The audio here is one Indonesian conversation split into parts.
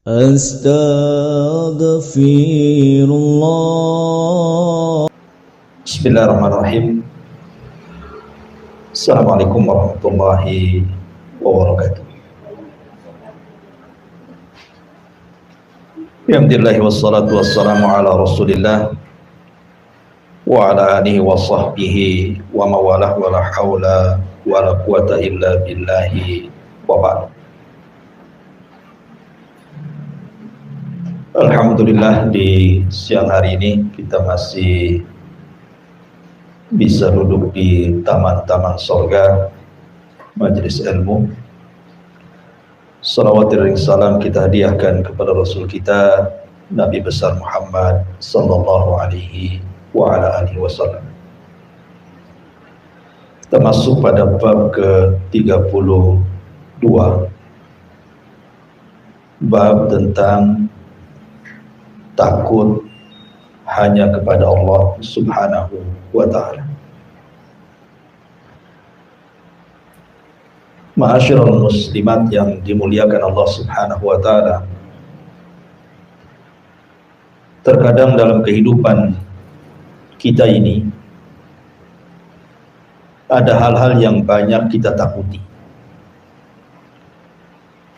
Astaghfirullah. Bismillahirrahmanirrahim. Assalamualaikum warahmatullahi wabarakatuh. Alhamdulillah wassalatu wassalamu ala Rasulillah wa ala alihi wa sahbihi wa mawalah wa la hawla wa la quwata illa billahi wa ba'd. Alhamdulillah, di siang hari ini kita masih bisa duduk di taman-taman surga majelis ilmu. Salawat dan salam kita hadiahkan kepada Rasul kita Nabi besar Muhammad sallallahu alaihi wa ala alihi wasallam. Kita masuk pada bab ke-32, bab tentang takut hanya kepada Allah Subhanahu wa ta'ala. Ma'asyiral muslimat yang dimuliakan Allah Subhanahu wa ta'ala, terkadang dalam kehidupan kita ini ada hal-hal yang banyak kita takuti.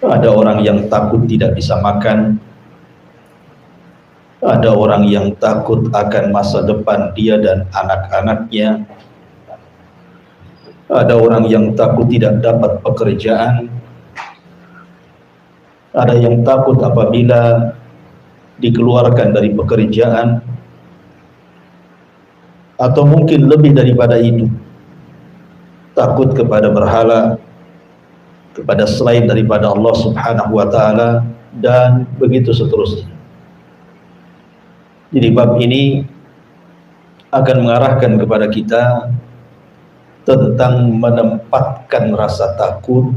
Ada orang yang takut tidak bisa makan, ada orang yang takut akan masa depan dia dan anak-anaknya, ada orang yang takut tidak dapat pekerjaan, ada yang takut apabila dikeluarkan dari pekerjaan, atau mungkin lebih daripada itu, takut kepada berhala, kepada selain daripada Allah Subhanahu wa ta'ala, dan begitu seterusnya. Jadi bab ini akan mengarahkan kepada kita tentang menempatkan rasa takut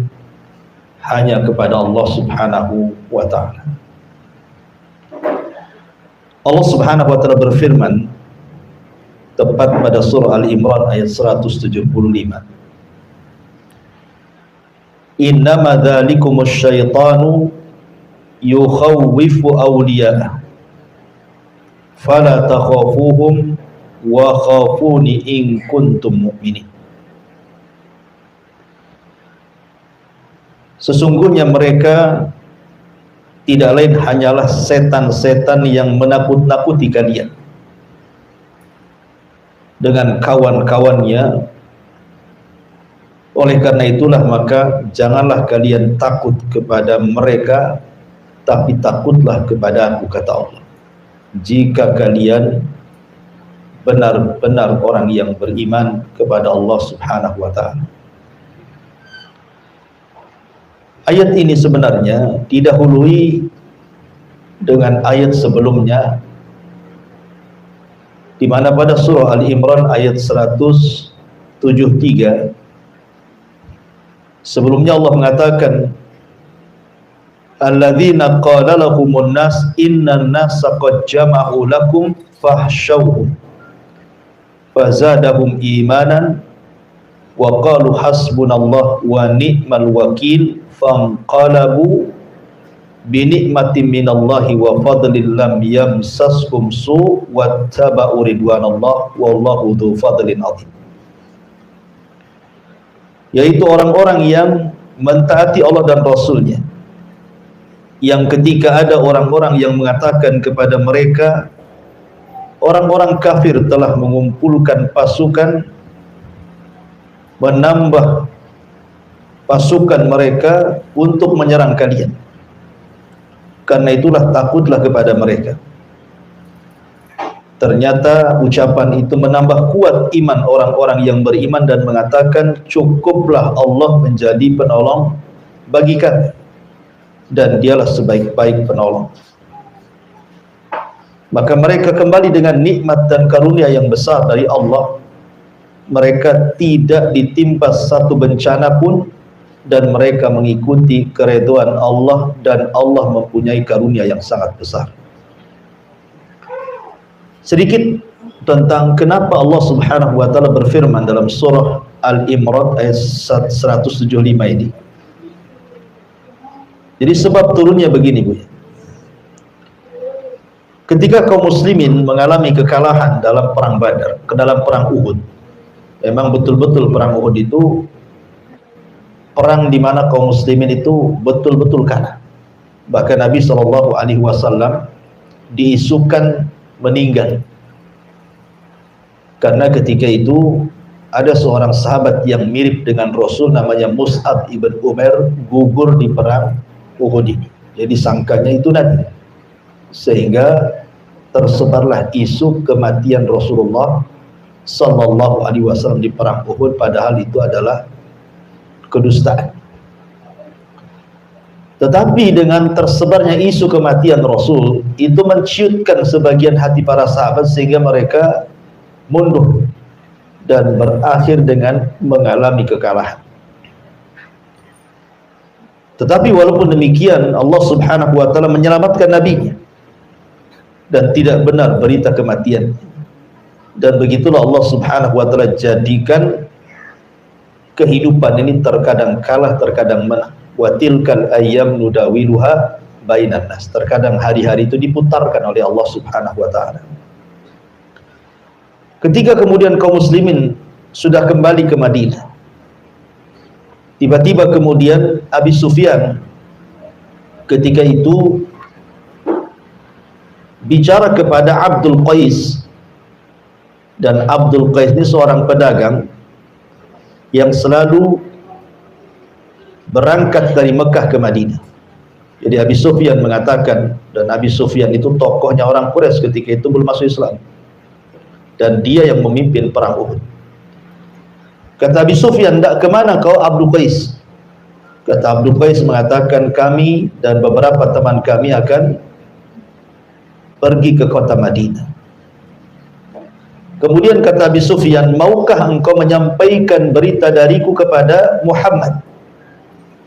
hanya kepada Allah Subhanahu wa ta'ala. Allah Subhanahu wa ta'ala berfirman tepat pada surah Al-Imran ayat 175. Innama dzalikumus syaitanu yukhawwifu awliya'ah fala takhafuhum wa khafuni in kuntum mu'minin. Sesungguhnya mereka tidak lain hanyalah setan-setan yang menakut-nakuti kalian dengan kawan-kawannya. Oleh karena itulah maka janganlah kalian takut kepada mereka, tapi takutlah kepada Aku, kata Allah, jika kalian benar-benar orang yang beriman kepada Allah Subhanahu wa ta'ala. Ayat ini sebenarnya didahului dengan ayat sebelumnya, di mana pada surah Al-Imran ayat 173 sebelumnya Allah mengatakan, alladzina qala lahumun nas innan nasa qad jama'u lakum fahsyauhum fazadahum imanan wa qalu hasbunallah wa ni'mal wakil fanqalabu bi ni'matin minallahi wa fadlin lam yamsashum su' wattaba'u ridwanallah wallahu dzu fadlin 'adzim. Yaitu orang-orang yang mentaati Allah dan Rasulnya, yang ketika ada orang-orang yang mengatakan kepada mereka, orang-orang kafir telah mengumpulkan pasukan, menambah pasukan mereka untuk menyerang kalian, karena itulah takutlah kepada mereka. Ternyata ucapan itu menambah kuat iman orang-orang yang beriman dan mengatakan, cukuplah Allah menjadi penolong bagi kami, dan dialah sebaik-baik penolong. Maka mereka kembali dengan nikmat dan karunia yang besar dari Allah. Mereka tidak ditimpa satu bencana pun, dan mereka mengikuti keridhaan Allah, dan Allah mempunyai karunia yang sangat besar. Sedikit tentang kenapa Allah Subhanahu wa ta'ala berfirman dalam surah Al-Imran ayat 175 ini. Jadi sebab turunnya begini, Bu. ketika kaum muslimin mengalami kekalahan dalam perang Badar, ke dalam perang Uhud, memang betul-betul perang Uhud itu perang di mana kaum muslimin itu betul-betul kalah. Bahkan Nabi SAW diisukan meninggal karena ketika itu ada seorang sahabat yang mirip dengan Rasul namanya Mus'ab ibn Umair gugur di perang Uhud ini. Jadi sangkanya itu Nabi, sehingga tersebarlah isu kematian Rasulullah Sallallahu Alaihi Wasallam di perang Uhud, padahal itu adalah kedustaan. Tetapi dengan tersebarnya isu kematian Rasul, itu menciutkan sebagian hati para sahabat sehingga mereka mundur dan berakhir dengan mengalami kekalahan. Tetapi walaupun demikian, Allah Subhanahu wa taala menyelamatkan nabinya dan tidak benar berita kematian. Dan begitulah Allah Subhanahu wa taala jadikan kehidupan ini terkadang kalah, terkadang menang. Wa tilkal ayyam nudawiluha bainan nas. Terkadang hari-hari itu diputarkan oleh Allah Subhanahu wa taala. Ketika kemudian kaum muslimin sudah kembali ke Madinah, tiba-tiba kemudian Abi Sufyan ketika itu bicara kepada Abdul Qais, dan Abdul Qais ini seorang pedagang yang selalu berangkat dari Mekah ke Madinah. Jadi Abi Sufyan mengatakan, dan Abi Sufyan itu tokohnya orang Quraisy ketika itu belum masuk Islam, dan dia yang memimpin perang Uhud. Kata Abi Sufyan, "Ndak kemana kau Abdul Qais?" Kata Abdul Qais mengatakan, "Kami dan beberapa teman kami akan pergi ke kota Madinah." Kemudian kata Abi Sufyan, "Maukah engkau menyampaikan berita dariku kepada Muhammad?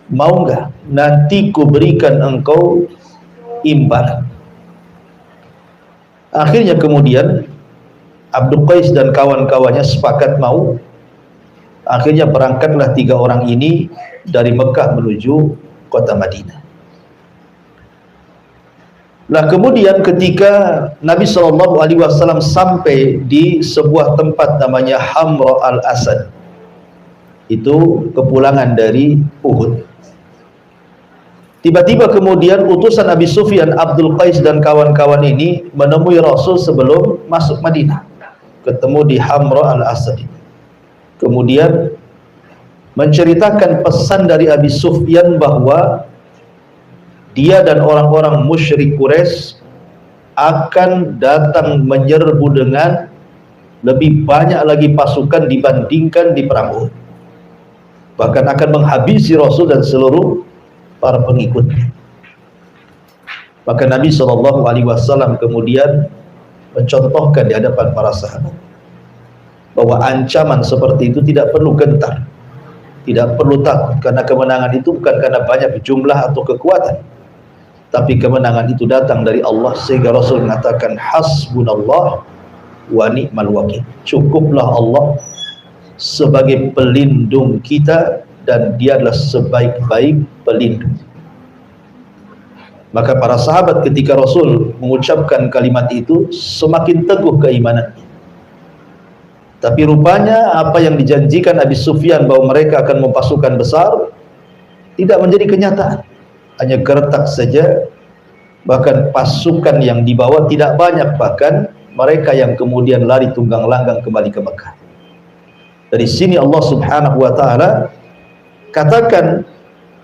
Mau enggak? Nanti ku berikan engkau imbalan." Akhirnya kemudian Abdul Qais dan kawan-kawannya sepakat mau. Akhirnya berangkatlah 3 orang ini dari Mekah menuju kota Madinah. Nah, kemudian ketika Nabi SAW sampai di sebuah tempat namanya Hamra al-Asad, itu kepulangan dari Uhud, tiba-tiba kemudian utusan Abi Sufyan, Abdul Qais dan kawan-kawan ini menemui Rasul sebelum masuk Madinah, ketemu di Hamra al-Asad. Kemudian menceritakan pesan dari Abi Sufyan bahwa dia dan orang-orang musyrik Quraisy akan datang menyerbu dengan lebih banyak lagi pasukan dibandingkan di perang Uhud, bahkan akan menghabisi Rasul dan seluruh para pengikutnya. Maka Nabi SAW kemudian mencontohkan di hadapan para sahabat bahwa ancaman seperti itu tidak perlu gentar, tidak perlu takut, karena kemenangan itu bukan karena banyak jumlah atau kekuatan, tapi kemenangan itu datang dari Allah. Sehingga Rasul mengatakan, hasbunallah wa ni'mal wakil. Cukuplah Allah sebagai pelindung kita, dan dia adalah sebaik-baik pelindung. Maka para sahabat ketika Rasul mengucapkan kalimat itu semakin teguh keimanannya. Tapi rupanya apa yang dijanjikan Abi Sufyan bahwa mereka akan mempasukan besar tidak menjadi kenyataan. Hanya gertak saja, bahkan pasukan yang dibawa tidak banyak, bahkan mereka yang kemudian lari tunggang langgang kembali ke Mekah. Dari sini Allah Subhanahu wa taala katakan,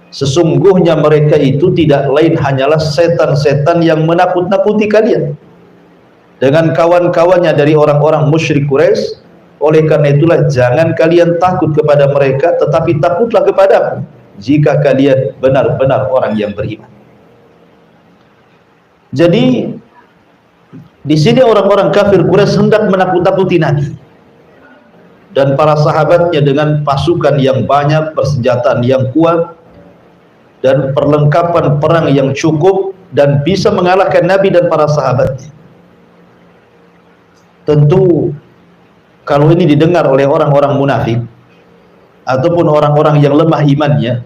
sesungguhnya mereka itu tidak lain hanyalah setan-setan yang menakut-nakuti kalian dengan kawan-kawannya dari orang-orang musyrik Quraisy. Oleh karena itulah jangan kalian takut kepada mereka, tetapi takutlah kepadaku jika kalian benar-benar orang yang beriman. Jadi di sini orang-orang kafir Quraisy hendak menakut-nakuti Nabi dan para sahabatnya dengan pasukan yang banyak, persenjataan yang kuat, dan perlengkapan perang yang cukup, dan bisa mengalahkan Nabi dan para sahabatnya. Tentu kalau ini didengar oleh orang-orang munafik ataupun orang-orang yang lemah imannya,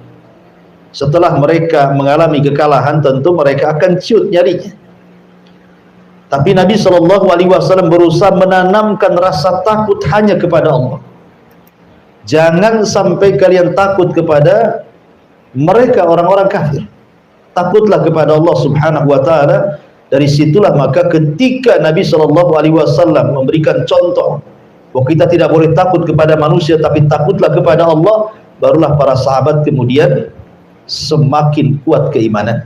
setelah mereka mengalami kekalahan, tentu mereka akan ciut nyarinya. Tapi Nabi SAW berusaha menanamkan rasa takut hanya kepada Allah. Jangan sampai kalian takut kepada mereka orang-orang kafir. Takutlah kepada Allah Subhanahu wa taala. Dari situlah maka ketika Nabi SAW memberikan contoh bahwa kita tidak boleh takut kepada manusia tapi takutlah kepada Allah, barulah para sahabat kemudian semakin kuat keimanan.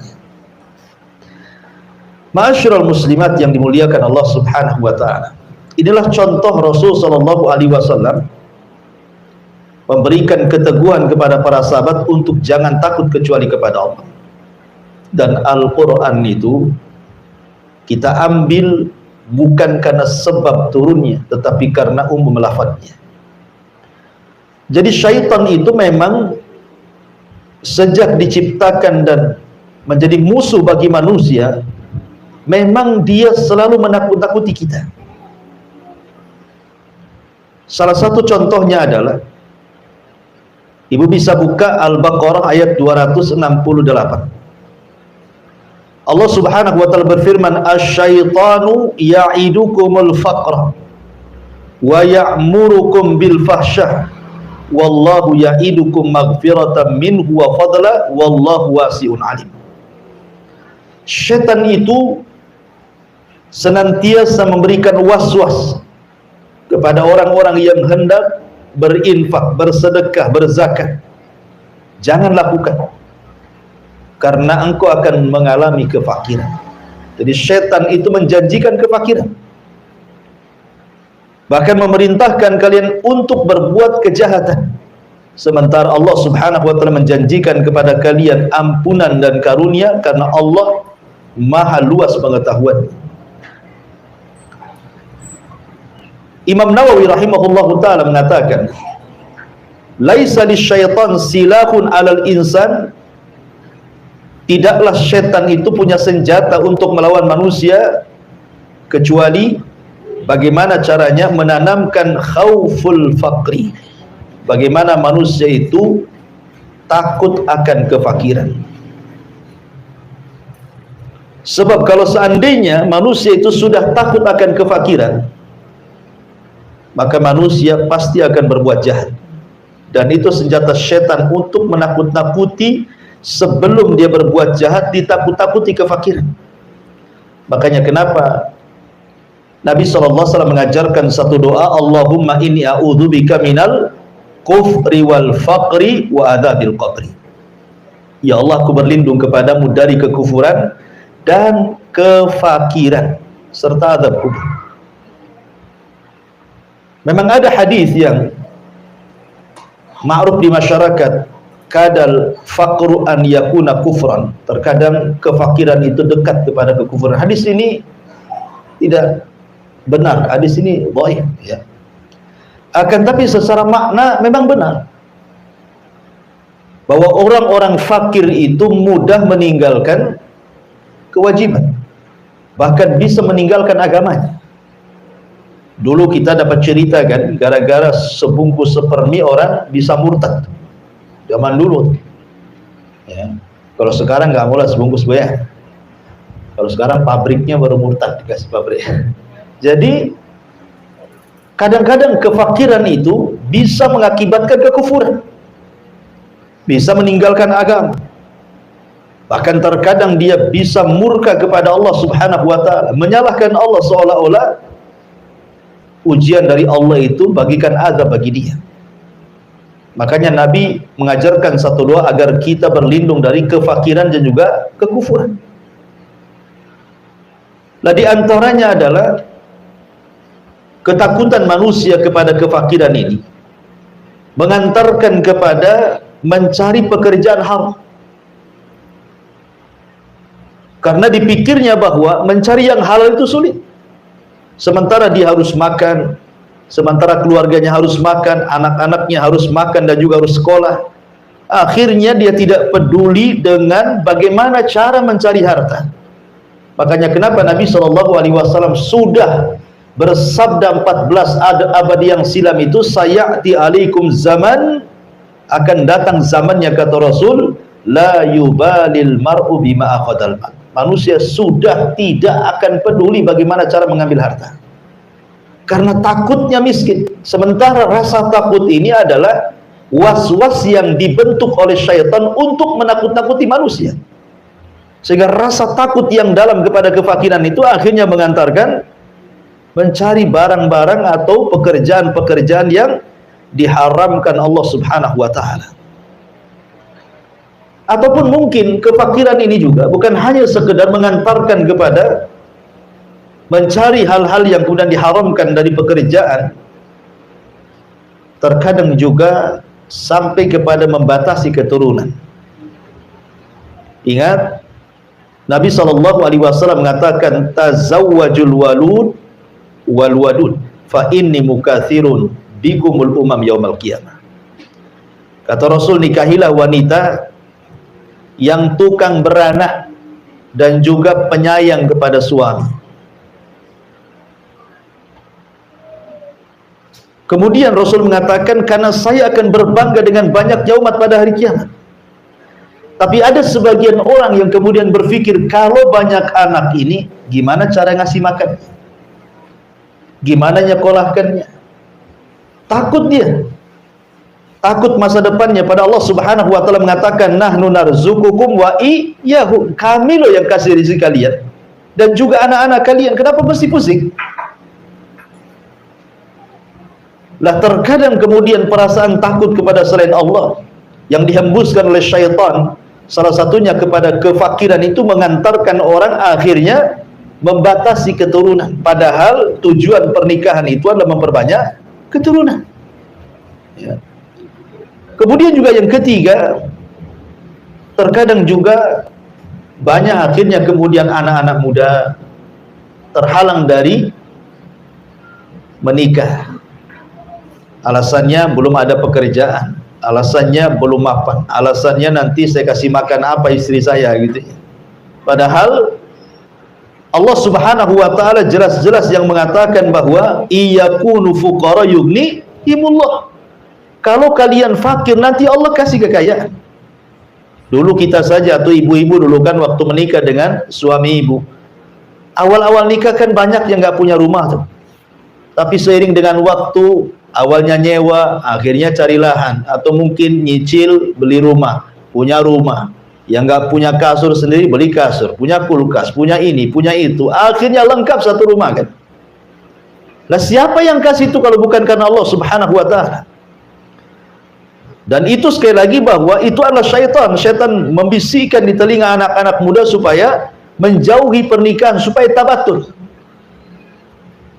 Ma'asyiral muslimat yang dimuliakan Allah Subhanahu wa taala. Inilah contoh Rasul sallallahu alaihi wasallam memberikan keteguhan kepada para sahabat untuk jangan takut kecuali kepada Allah. Dan Al-Qur'an itu kita ambil bukan karena sebab turunnya, tetapi karena umum lafadznya. Jadi syaitan itu memang sejak diciptakan dan menjadi musuh bagi manusia, memang dia selalu menakut-nakuti kita. Salah satu contohnya adalah, ibu bisa buka Al-Baqarah ayat 268. Allah Subhanahu wa taala berfirman, "Asy-syaitanu ya'idukumul faqra wa ya'murukum bil fahsyah wallahu ya'idukum maghfiratan minhu wa fadla wallahu wasi'un alim." Syaitan itu senantiasa memberikan was-was kepada orang-orang yang hendak berinfak, bersedekah, berzakat. Jangan lakukan, karena engkau akan mengalami kefakiran. Jadi syaitan itu menjanjikan kefakiran, bahkan memerintahkan kalian untuk berbuat kejahatan, sementara Allah Subhanahu wa taala menjanjikan kepada kalian ampunan dan karunia, karena Allah maha luas pengetahuan. Imam Nawawi rahimahullahu taala mengatakan, laisa lisyaitan silahun 'alal insan. Tidaklah syaitan itu punya senjata untuk melawan manusia, kecuali bagaimana caranya menanamkan khauful faqri. Bagaimana manusia itu takut akan kefakiran. Sebab kalau seandainya manusia itu sudah takut akan kefakiran, maka manusia pasti akan berbuat jahat. Dan itu senjata syaitan untuk menakut-nakuti. Sebelum dia berbuat jahat, ditakut-takuti kefakiran. Makanya kenapa Nabi SAW mengajarkan satu doa, Allahumma inni a'udzubika minal kufri wal faqri wa adzabil qabri. Ya Allah, aku berlindung kepadamu dari kekufuran dan kefakiran serta azab kubur. Memang ada hadis yang ma'ruf di masyarakat, kadal faqru an yakuna kufran. Terkadang kefakiran itu dekat kepada kekufuran. Hadis ini tidak benar, hadis ini dhaif, ya. Akan tapi secara makna memang benar, bahwa orang-orang fakir itu mudah meninggalkan kewajiban, bahkan bisa meninggalkan agamanya. Dulu kita dapat cerita kan, gara-gara sebungkus sepermi orang bisa murtad. Zaman dulu, ya. Kalau sekarang nggak mulai sebungkus bayar. Kalau sekarang pabriknya baru murtad, dikasih pabrik. Jadi kadang-kadang kefakiran itu bisa mengakibatkan kekufuran, bisa meninggalkan agama. Bahkan terkadang dia bisa murka kepada Allah Subhanahu wa taala, menyalahkan Allah seolah-olah ujian dari Allah itu bagikan azab bagi dia. Makanya Nabi mengajarkan satu doa agar kita berlindung dari kefakiran dan juga kekufuran. Nah, di antaranya adalah ketakutan manusia kepada kefakiran ini mengantarkan kepada mencari pekerjaan haram. Karena dipikirnya bahwa mencari yang halal itu sulit. Sementara dia harus makan, sementara keluarganya harus makan, anak-anaknya harus makan dan juga harus sekolah. Akhirnya dia tidak peduli dengan bagaimana cara mencari harta. Makanya kenapa Nabi SAW sudah bersabda 14 abad yang silam itu, sayati alaikum zaman, akan datang zamannya kata Rasul, la yubalil mar'u bima akhadal mal. manusia sudah tidak akan peduli bagaimana cara mengambil harta, karena takutnya miskin. Sementara rasa takut ini adalah was-was yang dibentuk oleh syaitan untuk menakut-nakuti manusia, sehingga rasa takut yang dalam kepada kefakiran itu akhirnya mengantarkan mencari barang-barang atau pekerjaan-pekerjaan yang diharamkan Allah Subhanahu wa ta'ala. Ataupun mungkin kefakiran ini juga bukan hanya sekedar mengantarkan kepada mencari hal-hal yang kemudian diharamkan dari pekerjaan, terkadang juga sampai kepada membatasi keturunan. Ingat, Nabi SAW mengatakan, tazawwajul walud wal wadud fa inni mukatsirun bikumul umam yaumal qiyamah. Kata Rasul, nikahilah wanita yang tukang beranak dan juga penyayang kepada suami. Kemudian Rasul mengatakan, karena saya akan berbangga dengan banyaknya umat pada hari kiamat. Tapi ada sebagian orang yang kemudian berpikir, kalau banyak anak ini, gimana cara ngasih makan? Gimana nyekolahkannya? Takut dia, takut masa depannya. Pada Allah Subhanahu wa ta'ala mengatakan, nahnu narzukukum wa iyyahum, kami loh yang kasih rezeki kalian dan juga anak-anak kalian. Kenapa mesti pusing? Lah, terkadang kemudian perasaan takut kepada selain Allah yang dihembuskan oleh syaitan, salah satunya kepada kefakiran, itu mengantarkan orang akhirnya membatasi keturunan, padahal tujuan pernikahan itu adalah memperbanyak keturunan. Ya. Kemudian juga yang ketiga, terkadang juga banyak akhirnya kemudian anak-anak muda terhalang dari menikah. Alasannya belum ada pekerjaan, alasannya belum mapan, alasannya nanti saya kasih makan apa istri saya gitu. Padahal Allah Subhanahu wa ta'ala jelas-jelas yang mengatakan bahwa iyakunu fuqara yughnihimullah. Kalau kalian fakir, nanti Allah kasih kekayaan. Dulu kita saja atau ibu-ibu dulu kan waktu menikah dengan suami ibu, awal-awal nikah kan banyak yang nggak punya rumah tuh. Tapi seiring dengan waktu, awalnya nyewa, akhirnya cari lahan, atau mungkin nyicil beli rumah, punya rumah. Yang nggak punya kasur sendiri beli kasur, punya kulkas, punya ini, punya itu, akhirnya lengkap satu rumah kan. Lah, siapa yang kasih itu kalau bukan karena Allah Subhanahu wa ta'ala? Dan itu sekali lagi bahwa itu adalah syaitan. Syaitan membisikkan di telinga anak-anak muda supaya menjauhi pernikahan, supaya tabatul,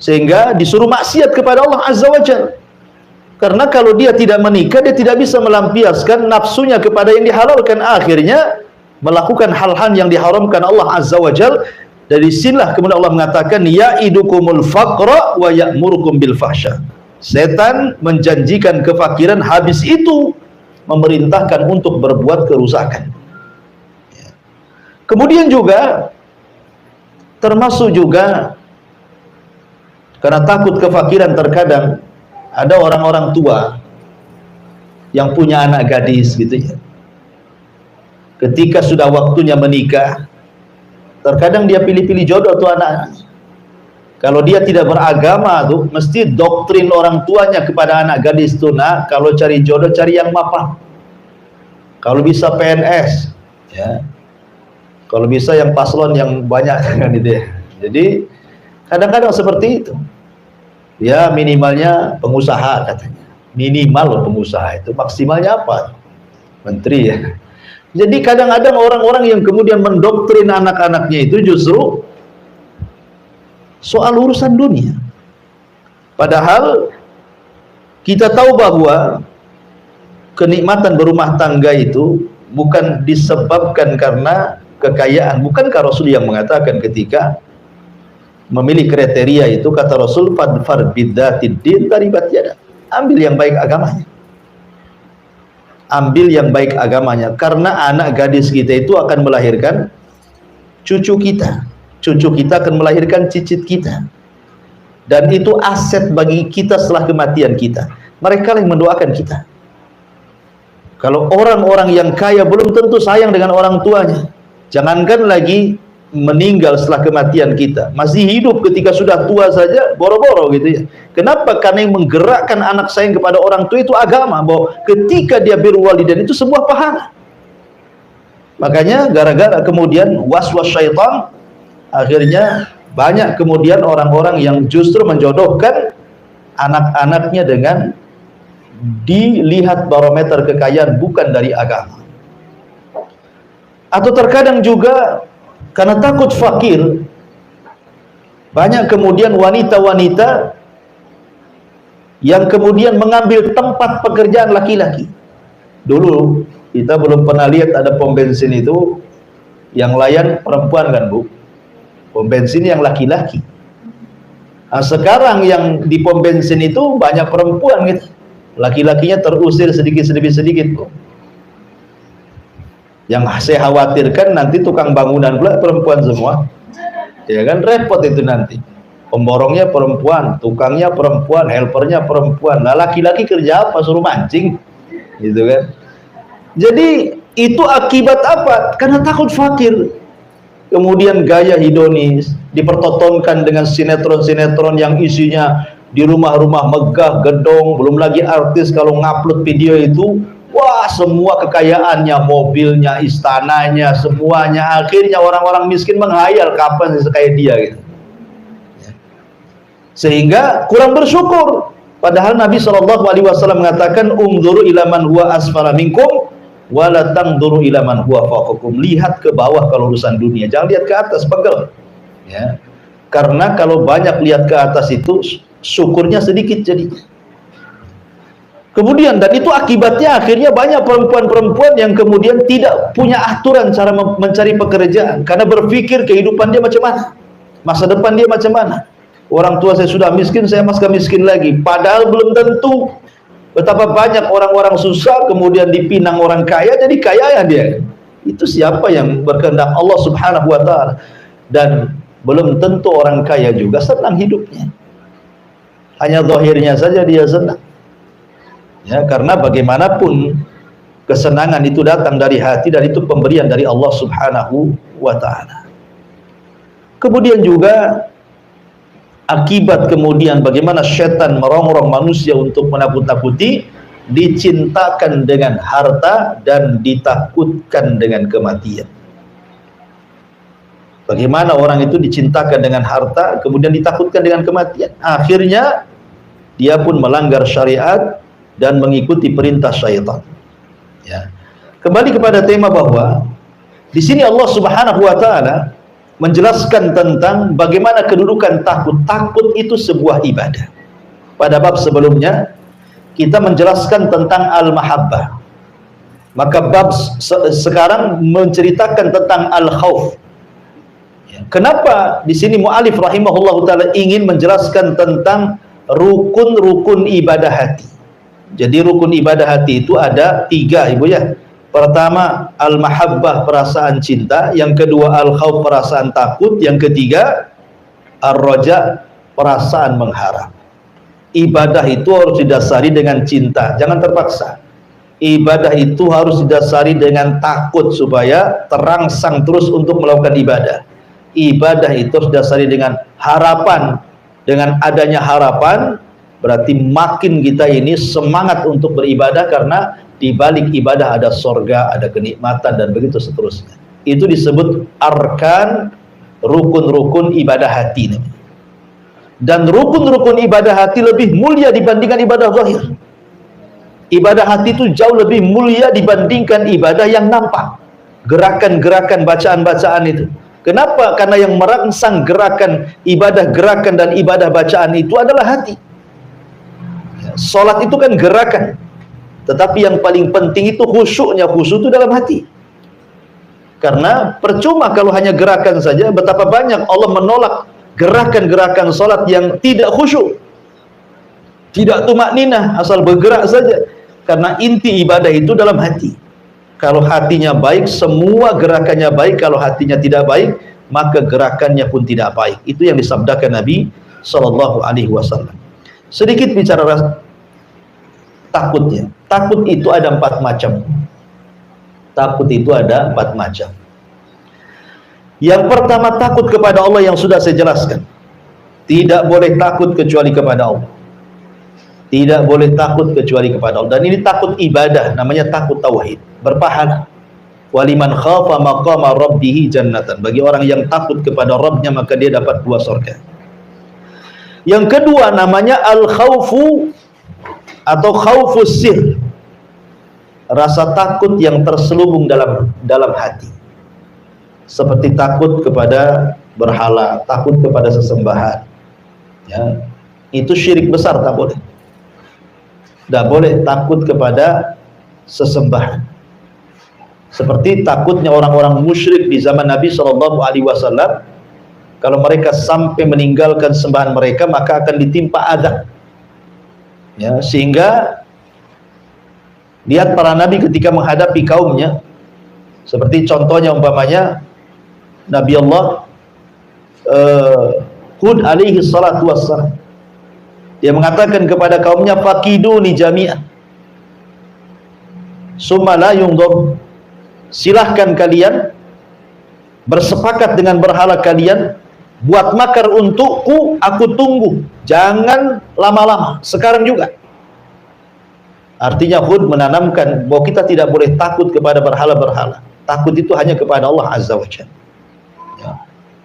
sehingga disuruh maksiat kepada Allah Azza wa Jalla. Karena kalau dia tidak menikah, dia tidak bisa melampiaskan nafsunya kepada yang dihalalkan, akhirnya melakukan hal-hal yang diharamkan Allah Azza wa Jalla. Dari sinilah kemudian Allah mengatakan, ya'idukumul faqra wa ya'murukum bil fahsya. Setan menjanjikan kefakiran, habis itu memerintahkan untuk berbuat kerusakan. Kemudian juga termasuk juga karena takut kefakiran, terkadang ada orang-orang tua yang punya anak gadis gitu ya. Ketika sudah waktunya menikah, terkadang dia pilih-pilih jodoh tuh anak. Kalau dia tidak beragama tuh, mesti doktrin orang tuanya kepada anak gadis tuh, nah kalau cari jodoh cari yang mapan. Kalau bisa PNS, ya. Kalau bisa yang paslon yang banyak kan gitu ya. Jadi kadang-kadang seperti itu. Ya minimalnya pengusaha katanya. Minimal pengusaha itu, maksimalnya apa? Menteri ya. Jadi kadang-kadang orang-orang yang kemudian mendoktrin anak-anaknya itu justru soal urusan dunia. Padahal kita tahu bahwa kenikmatan berumah tangga itu bukan disebabkan karena kekayaan. Bukankah Rasul yang mengatakan ketika memilih kriteria itu, kata Rasul, fadfar bidzatid din taribat yadak. Ambil yang baik agamanya. Ambil yang baik agamanya, karena anak gadis kita itu akan melahirkan cucu kita. Cucu kita akan melahirkan cicit kita. Dan itu aset bagi kita setelah kematian kita. Mereka yang mendoakan kita. Kalau orang-orang yang kaya belum tentu sayang dengan orang tuanya. Jangankan lagi meninggal setelah kematian kita, masih hidup ketika sudah tua saja boro-boro gitu ya. Kenapa? Karena yang menggerakkan anak sayang kepada orang tua itu agama, bahwa ketika dia birrul walidain itu sebuah pahala. Makanya gara-gara kemudian waswas syaitan, akhirnya banyak kemudian orang-orang yang justru menjodohkan anak-anaknya dengan dilihat barometer kekayaan bukan dari agama. Atau terkadang juga karena takut fakir, banyak kemudian wanita-wanita yang kemudian mengambil tempat pekerjaan laki-laki. Dulu kita belum pernah lihat ada pom bensin itu yang layan perempuan kan Bu, pom bensin yang laki-laki. Nah, sekarang yang di pom bensin itu banyak perempuan gitu, laki-lakinya terusir sedikit Bu. Yang saya khawatirkan nanti tukang bangunan pula perempuan semua, ya kan, repot itu nanti. Pemborongnya perempuan, tukangnya perempuan, helpernya perempuan. Nah laki-laki kerja apa? Suruh mancing, gitu kan. Jadi itu akibat apa? Karena takut fakir. Kemudian gaya hedonis dipertontonkan dengan sinetron-sinetron yang isinya di rumah-rumah megah, gedong, belum lagi artis kalau ngupload video itu, wah semua kekayaannya, mobilnya, istananya, semuanya. Akhirnya orang-orang miskin menghayal kapan sekaya dia gitu. Sehingga kurang bersyukur. Padahal Nabi SAW mengatakan, "Umdzuru ila man huwa asfala minkum wa la tangdzuru ila man huwa fawqakum." Lihat ke bawah kalau urusan dunia, jangan lihat ke atas, pegel. Ya. Karena kalau banyak lihat ke atas itu syukurnya sedikit jadi. Kemudian, dan itu akibatnya akhirnya banyak perempuan-perempuan yang kemudian tidak punya aturan cara mencari pekerjaan, karena berpikir kehidupan dia macam mana, masa depan dia macam mana. Orang tua saya sudah miskin, saya masih miskin lagi. Padahal belum tentu. Betapa banyak orang-orang susah kemudian dipinang orang kaya jadi kaya ya dia. Itu siapa yang berkehendak? Allah Subhanahu wa taala. Dan belum tentu orang kaya juga senang hidupnya. Hanya zahirnya saja dia senang. Ya, karena bagaimanapun kesenangan itu datang dari hati, dan itu pemberian dari Allah Subhanahu wa taala. Kemudian juga akibat kemudian bagaimana setan merongrong manusia untuk menakut-nakuti, dicintakan dengan harta dan ditakutkan dengan kematian. Bagaimana orang itu dicintakan dengan harta kemudian ditakutkan dengan kematian, akhirnya dia pun melanggar syariat dan mengikuti perintah syaitan. Ya. Kembali kepada tema bahwa di sini Allah Subhanahu wa taala menjelaskan tentang bagaimana kedudukan takut. Takut itu sebuah ibadah. Pada bab sebelumnya kita menjelaskan tentang al-mahabbah. Maka bab sekarang menceritakan tentang al-khauf. Kenapa di sini mu'alif rahimahullah ta'ala ingin menjelaskan tentang rukun-rukun ibadah hati. Jadi rukun ibadah hati itu ada 3 Ibu ya. Pertama al-mahabbah, perasaan cinta. Yang kedua al-khauf, perasaan takut. Yang ketiga ar-raja, perasaan mengharap. Ibadah itu harus didasari dengan cinta, jangan terpaksa. Ibadah itu harus didasari dengan takut supaya terangsang terus untuk melakukan ibadah. Ibadah itu harus didasari dengan harapan. Dengan adanya harapan berarti makin kita ini semangat untuk beribadah, karena di balik ibadah ada sorga, ada kenikmatan, dan begitu seterusnya. Itu disebut arkan, rukun-rukun ibadah hati. Dan rukun-rukun ibadah hati lebih mulia dibandingkan ibadah zahir. Ibadah hati itu jauh lebih mulia dibandingkan ibadah yang nampak. Gerakan-gerakan, bacaan-bacaan itu. Kenapa? Karena yang merangsang gerakan ibadah, gerakan dan ibadah bacaan itu adalah hati. Salat itu kan gerakan. Tetapi yang paling penting itu khusyuknya. Khusyuk itu dalam hati. Karena percuma kalau hanya gerakan saja. Betapa banyak Allah menolak gerakan-gerakan salat yang tidak khusyuk, tidak tumakninah, asal bergerak saja. Karena inti ibadah itu dalam hati. Kalau hatinya baik, semua gerakannya baik. Kalau hatinya tidak baik, maka gerakannya pun tidak baik. Itu yang disabdakan Nabi SAW. Sedikit bicara takutnya. Takut itu ada 4 macam. Takut itu ada 4 macam. Yang pertama, takut kepada Allah yang sudah saya jelaskan. Tidak boleh takut kecuali kepada Allah. Tidak boleh takut kecuali kepada Allah. Dan ini takut ibadah, namanya takut tauhid, berpahala. Waliman khafa maqama rabbih jannatan. Bagi orang yang takut kepada Rabbnya, maka dia dapat 2 surga. Yang kedua namanya al-khaufu atau khaufus sir. Rasa takut yang terselubung dalam hati. Seperti takut kepada berhala, takut kepada sesembahan. Ya, itu syirik besar, tak boleh. Tidak boleh takut kepada sesembahan. Seperti takutnya orang-orang musyrik di zaman Nabi SAW, kalau mereka sampai meninggalkan sembahan mereka, maka akan ditimpa azab. Ya, sehingga lihat para nabi ketika menghadapi kaumnya, seperti contohnya umpamanya Nabi Allah Hud alaihi salatu wassalam. Dia mengatakan kepada kaumnya, fakiduni jami'an summa la yungdor. Silahkan kalian bersepakat dengan berhala kalian, buat makar untukku, aku tunggu, jangan lama-lama, sekarang juga. Artinya Hud menanamkan bahwa kita tidak boleh takut kepada berhala-berhala. Takut itu hanya kepada Allah Azza wa Jalla. Ya.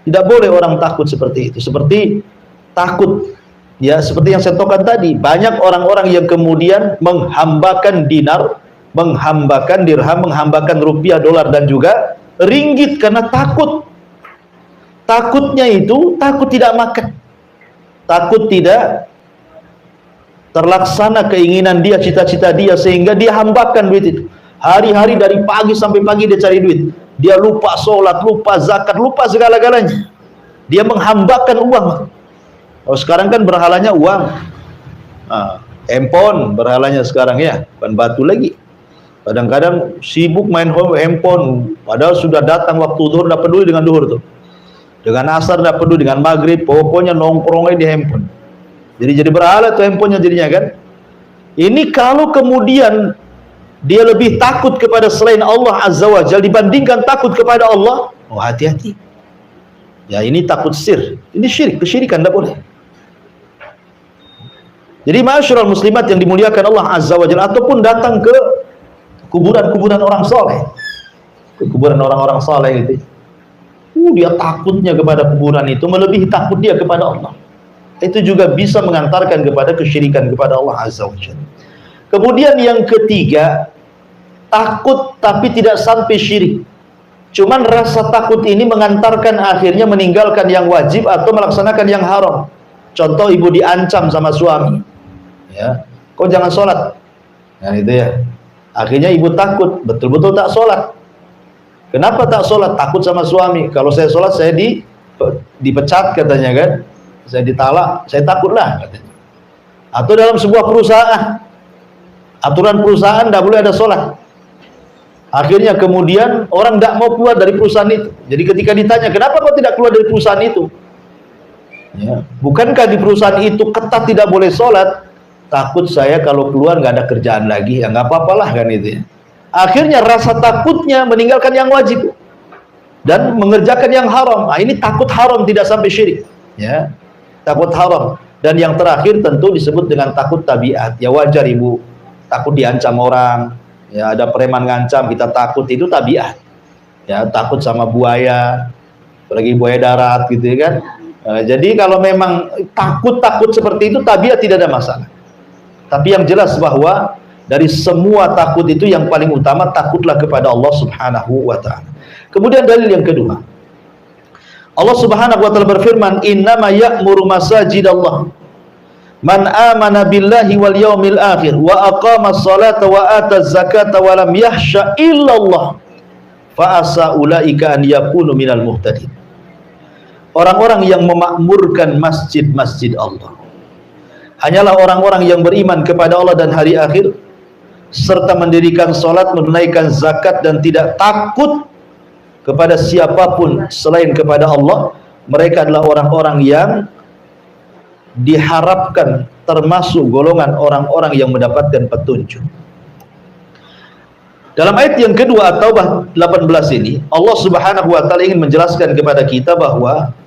Tidak boleh orang takut seperti itu. Seperti takut, ya, seperti yang saya tokan tadi, banyak orang-orang yang kemudian menghambakan dinar, menghambakan dirham, menghambakan rupiah, dolar, dan juga ringgit karena takut. Takutnya itu takut tidak makan, takut tidak terlaksana keinginan dia, cita-cita dia, sehingga dia hambakan duit itu. Hari-hari dari pagi sampai pagi dia cari duit. Dia lupa sholat, lupa zakat, lupa segala-galanya. Dia menghambakan uang. Oh, sekarang kan berhalanya uang. Handphone berhalanya sekarang, ya, bukan batu lagi. Kadang-kadang sibuk main handphone, padahal sudah datang waktu zuhur, tidak peduli dengan zuhur tuh. Dengan asar tidak peduli, dengan maghrib, pokoknya nongkrongnya di handphone. Jadi berhala tuh handphonenya jadinya kan. Ini kalau kemudian dia lebih takut kepada selain Allah Azza wa Jalla dibandingkan takut kepada Allah, oh hati-hati. Ya, ini takut sir, ini syirik, kesyirikan, tidak boleh. Jadi ma'asyiral muslimat yang dimuliakan Allah Azza wa Jalla, ataupun datang ke kuburan-kuburan orang soleh, ke kuburan orang-orang soleh itu, dia takutnya kepada kuburan itu melebihi takut dia kepada Allah. Itu juga bisa mengantarkan kepada kesyirikan kepada Allah Azza wa Jalla. Kemudian yang ketiga, takut tapi tidak sampai syirik. Cuman rasa takut ini mengantarkan akhirnya meninggalkan yang wajib atau melaksanakan yang haram. Contoh, ibu diancam sama suami, ya, kau jangan sholat, nah itu ya. Akhirnya ibu takut, betul-betul tak sholat. Kenapa tak sholat? Takut sama suami. Kalau saya sholat, saya dipecat katanya kan, saya ditalak, saya takutlah katanya. Atau dalam sebuah perusahaan, aturan perusahaan tidak boleh ada sholat. Akhirnya kemudian orang tidak mau keluar dari perusahaan itu. Jadi ketika ditanya, kenapa kau tidak keluar dari perusahaan itu? Ya, bukankah di perusahaan itu ketat tidak boleh sholat? Takut saya kalau keluar nggak ada kerjaan lagi, ya nggak apa-apalah kan itu ya. Akhirnya rasa takutnya meninggalkan yang wajib dan mengerjakan yang haram. Nah, ini takut haram, tidak sampai syirik, ya, takut haram. Dan yang terakhir tentu disebut dengan takut tabiat. Ya wajar ibu takut diancam orang, ya, ada preman ngancam kita takut, itu tabiat. Ya, takut sama buaya, apalagi buaya darat gitu kan. Jadi kalau memang takut seperti itu tabiat, tidak ada masalah. Tapi yang jelas bahwa dari semua takut itu yang paling utama takutlah kepada Allah Subhanahu wa ta'ala. Kemudian dalil yang kedua, Allah Subhanahu wa ta'ala berfirman, innama ya'muru masajidallah man amana billahi wal yaumil akhir wa aqama as-salata wa ata az-zakata wa lam yahsha illallah fa asa ulaika an yakunu minal muhtadin. Orang-orang yang memakmurkan masjid-masjid Allah hanyalah orang-orang yang beriman kepada Allah dan hari akhir, serta mendirikan salat, menunaikan zakat, dan tidak takut kepada siapapun selain kepada Allah. Mereka adalah orang-orang yang diharapkan termasuk golongan orang-orang yang mendapatkan petunjuk. Dalam ayat yang kedua At-Taubah 18 ini, Allah Subhanahu wa taala ingin menjelaskan kepada kita bahwa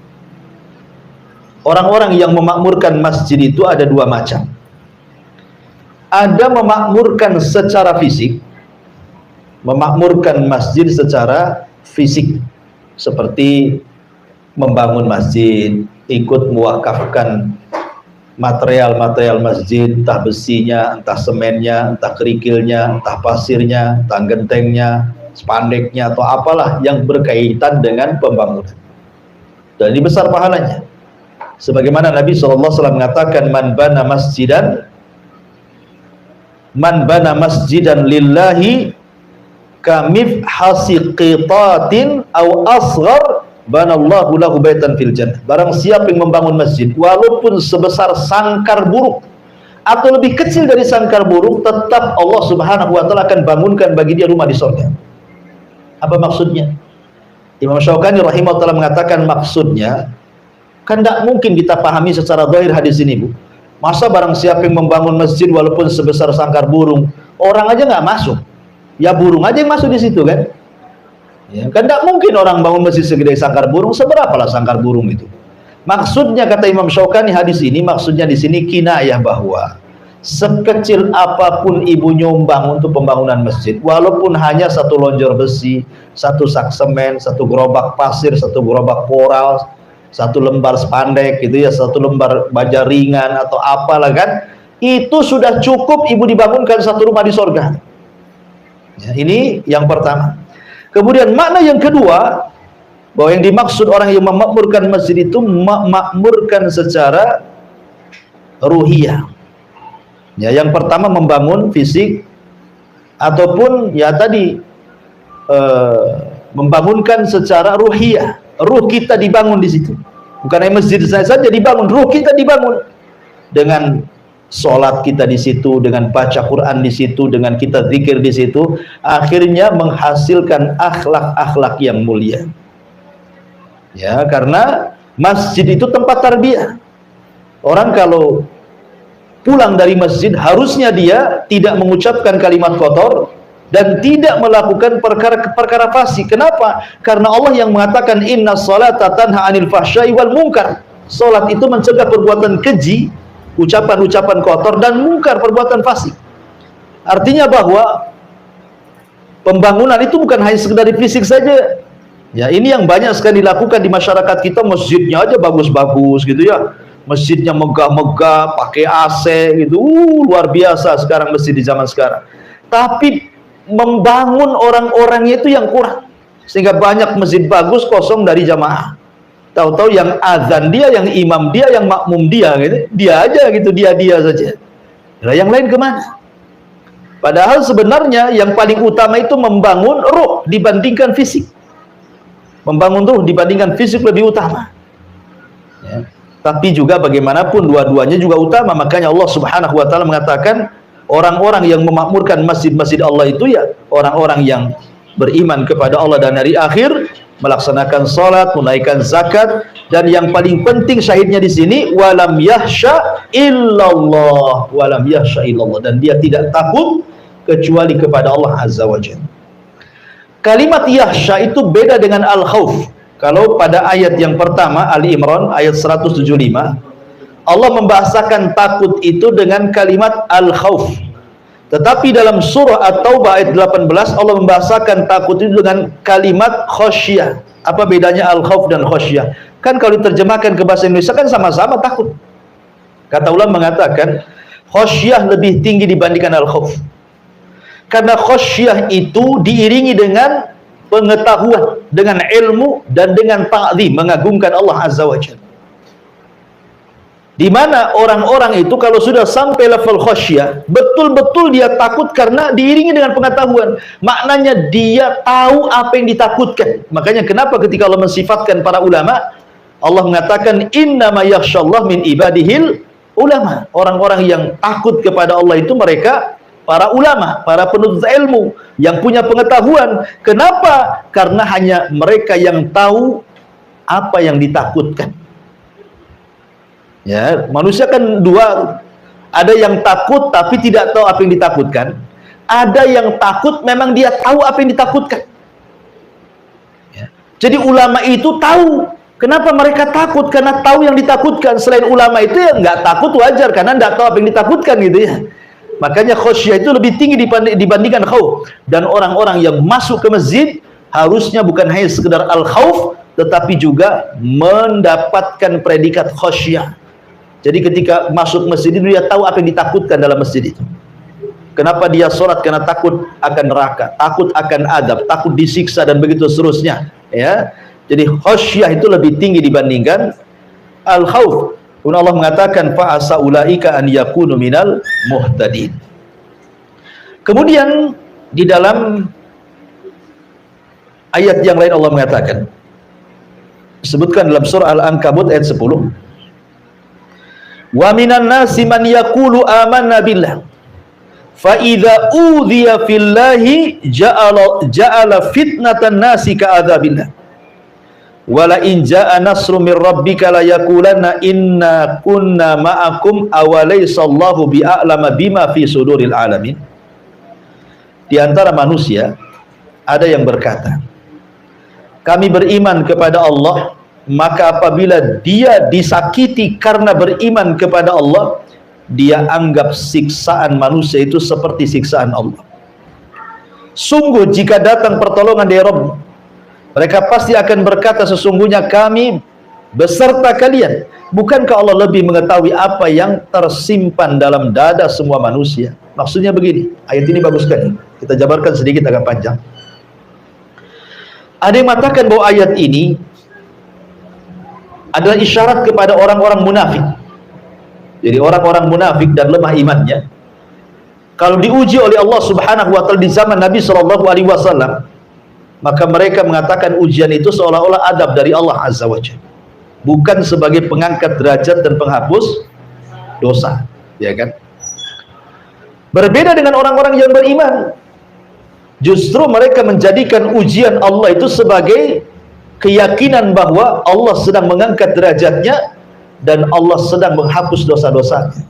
orang-orang yang memakmurkan masjid itu ada dua macam. Ada memakmurkan secara fisik, memakmurkan masjid secara fisik, seperti membangun masjid, ikut mewakafkan material-material masjid, entah besinya, entah semennya, entah kerikilnya, entah pasirnya, entah gentengnya, spandeknya, atau apalah yang berkaitan dengan pembangunan. Dan ini besar pahalanya. Sebagaimana Nabi SAW mengatakan, man bana masjidan lillahi kamif hasiqitatin aw asghar banallahu lahu baitan fil jannah. Barang siapa yang membangun masjid walaupun sebesar sangkar burung atau lebih kecil dari sangkar burung, tetap Allah Subhanahu wa taala akan bangunkan bagi dia rumah di surga. Apa maksudnya? Imam Syaukani rahimahullah mengatakan maksudnya, kan tidak mungkin kita pahami secara zahir hadis ini, Bu. Masa barang siapa yang membangun masjid walaupun sebesar sangkar burung, orang aja nggak masuk, ya burung aja yang masuk di situ kan? Ya, kan tidak mungkin orang bangun masjid segede sangkar burung. Seberapalah sangkar burung itu? Maksudnya kata Imam Syaukani hadis ini, maksudnya di sini kinayah bahwa sekecil apapun ibu nyumbang untuk pembangunan masjid, walaupun hanya satu lonjor besi, satu sak semen, satu gerobak pasir, satu gerobak koral, satu lembar spandek gitu ya, satu lembar baja ringan atau apalah kan, itu sudah cukup ibu dibangunkan satu rumah di surga. Ya, ini yang pertama. Kemudian makna yang kedua, bahwa yang dimaksud orang yang memakmurkan masjid itu memakmurkan secara ruhiyah. Ya, yang pertama membangun fisik, ataupun ya tadi membangunkan secara ruhiyah. Ruh kita dibangun di situ. Bukan hanya masjid saja dibangun, ruh kita dibangun dengan sholat kita di situ, dengan baca Quran di situ, dengan kita zikir di situ, akhirnya menghasilkan akhlak-akhlak yang mulia. Ya, karena masjid itu tempat tarbiyah. Orang kalau pulang dari masjid, harusnya dia tidak mengucapkan kalimat kotor dan tidak melakukan perkara fasik. Kenapa? Karena Allah yang mengatakan inna sholata tanha 'anil fahsya'i wal munkar. Salat itu mencegah perbuatan keji, ucapan-ucapan kotor, dan mungkar, perbuatan fasik. Artinya bahwa pembangunan itu bukan hanya sekedar fisik saja. Ya, ini yang banyak sekali dilakukan di masyarakat kita. Masjidnya aja bagus-bagus gitu ya. Masjidnya megah-megah, pakai AC gitu. Luar biasa sekarang masjid di zaman sekarang. Tapi membangun orang-orangnya itu yang kurang. Sehingga banyak masjid bagus kosong dari jamaah. Tahu-tahu yang azan dia, yang imam dia, yang makmum dia gitu. Dia aja gitu, dia saja. Nah, yang lain kemana? Padahal sebenarnya yang paling utama itu membangun ruh dibandingkan fisik. Membangun ruh dibandingkan fisik lebih utama. Ya. Tapi juga bagaimanapun dua-duanya juga utama. Makanya Allah Subhanahu wa taala mengatakan orang-orang yang memakmurkan masjid-masjid Allah itu ya orang-orang yang beriman kepada Allah dan hari akhir, melaksanakan salat, menunaikan zakat, dan yang paling penting syahidnya di sini walam yahsya illallah, walam yahsya illallah, dan dia tidak takut kecuali kepada Allah Azza wa Jalla. Kalimat yahsya itu beda dengan al-khauf. Kalau pada ayat yang pertama Ali Imran ayat 175, Allah membahasakan takut itu dengan kalimat al-khauf. Tetapi dalam surah At-Taubah ayat 18 Allah membahasakan takut itu dengan kalimat khasyah. Apa bedanya al-khauf dan khasyah? Kan kalau diterjemahkan ke bahasa Indonesia kan sama-sama takut. Kata ulama mengatakan khasyah lebih tinggi dibandingkan al-khauf. Karena khasyah itu diiringi dengan pengetahuan, dengan ilmu, dan dengan ta'zim, mengagungkan Allah Azza wa Jalla. Di mana orang-orang itu kalau sudah sampai level khasyah, betul-betul dia takut karena diiringi dengan pengetahuan. Maknanya dia tahu apa yang ditakutkan. Makanya kenapa ketika Allah mensifatkan para ulama, Allah mengatakan innama yakhsyallah min ibadihil ulama. Orang-orang yang takut kepada Allah itu mereka para ulama, para penuntut ilmu yang punya pengetahuan. Kenapa? Karena hanya mereka yang tahu apa yang ditakutkan. Ya, manusia kan dua, ada yang takut tapi tidak tahu apa yang ditakutkan, ada yang takut memang dia tahu apa yang ditakutkan. Ya. Jadi ulama itu tahu. Kenapa mereka takut? Karena tahu yang ditakutkan. Selain ulama itu yang nggak takut wajar, karena nggak tahu apa yang ditakutkan gitu ya. Makanya khasyah itu lebih tinggi dibandingkan khauf. Dan orang-orang yang masuk ke masjid harusnya bukan hanya sekedar al-khauf, tetapi juga mendapatkan predikat khasyah. Jadi ketika masuk masjid itu dia tahu apa yang ditakutkan dalam masjid itu. Kenapa dia sholat? Karena takut akan neraka, takut akan adab, takut disiksa dan begitu seterusnya. Ya, jadi khasyah itu lebih tinggi dibandingkan al-khauf. Allah mengatakan fa asa ulaika an yakunu minal muhtadin. Kemudian di dalam ayat yang lain Allah mengatakan, disebutkan dalam surah Al-Ankabut ayat 10, wa minan nasi man yaqulu amanna billah fa idza udhiya fillahi ja'ala fitnatan nasi ka'adzabillah wala in ja'a nasrun min rabbika la yaqulanna inna kunna ma'akum awalaysa Allahu bi'a'lama bima fi suduril alamin. Di antara manusia ada yang berkata, kami beriman kepada Allah, maka apabila dia disakiti karena beriman kepada Allah, dia anggap siksaan manusia itu seperti siksaan Allah. Sungguh jika datang pertolongan dari Rabb, mereka pasti akan berkata, sesungguhnya kami beserta kalian. Bukankah Allah lebih mengetahui apa yang tersimpan dalam dada semua manusia? Maksudnya begini, ayat ini bagus sekali. Kita jabarkan sedikit, agak panjang. Ada yang mengatakan bahwa ayat ini adalah isyarat kepada orang-orang munafik. Jadi orang-orang munafik dan lemah imannya, kalau diuji oleh Allah Subhanahu wa taala di zaman Nabi SAW, maka mereka mengatakan ujian itu seolah-olah adab dari Allah Azza wa Jalla, bukan sebagai pengangkat derajat dan penghapus dosa, ya kan? Berbeda dengan orang-orang yang beriman, justru mereka menjadikan ujian Allah itu sebagai keyakinan bahwa Allah sedang mengangkat derajatnya dan Allah sedang menghapus dosa-dosanya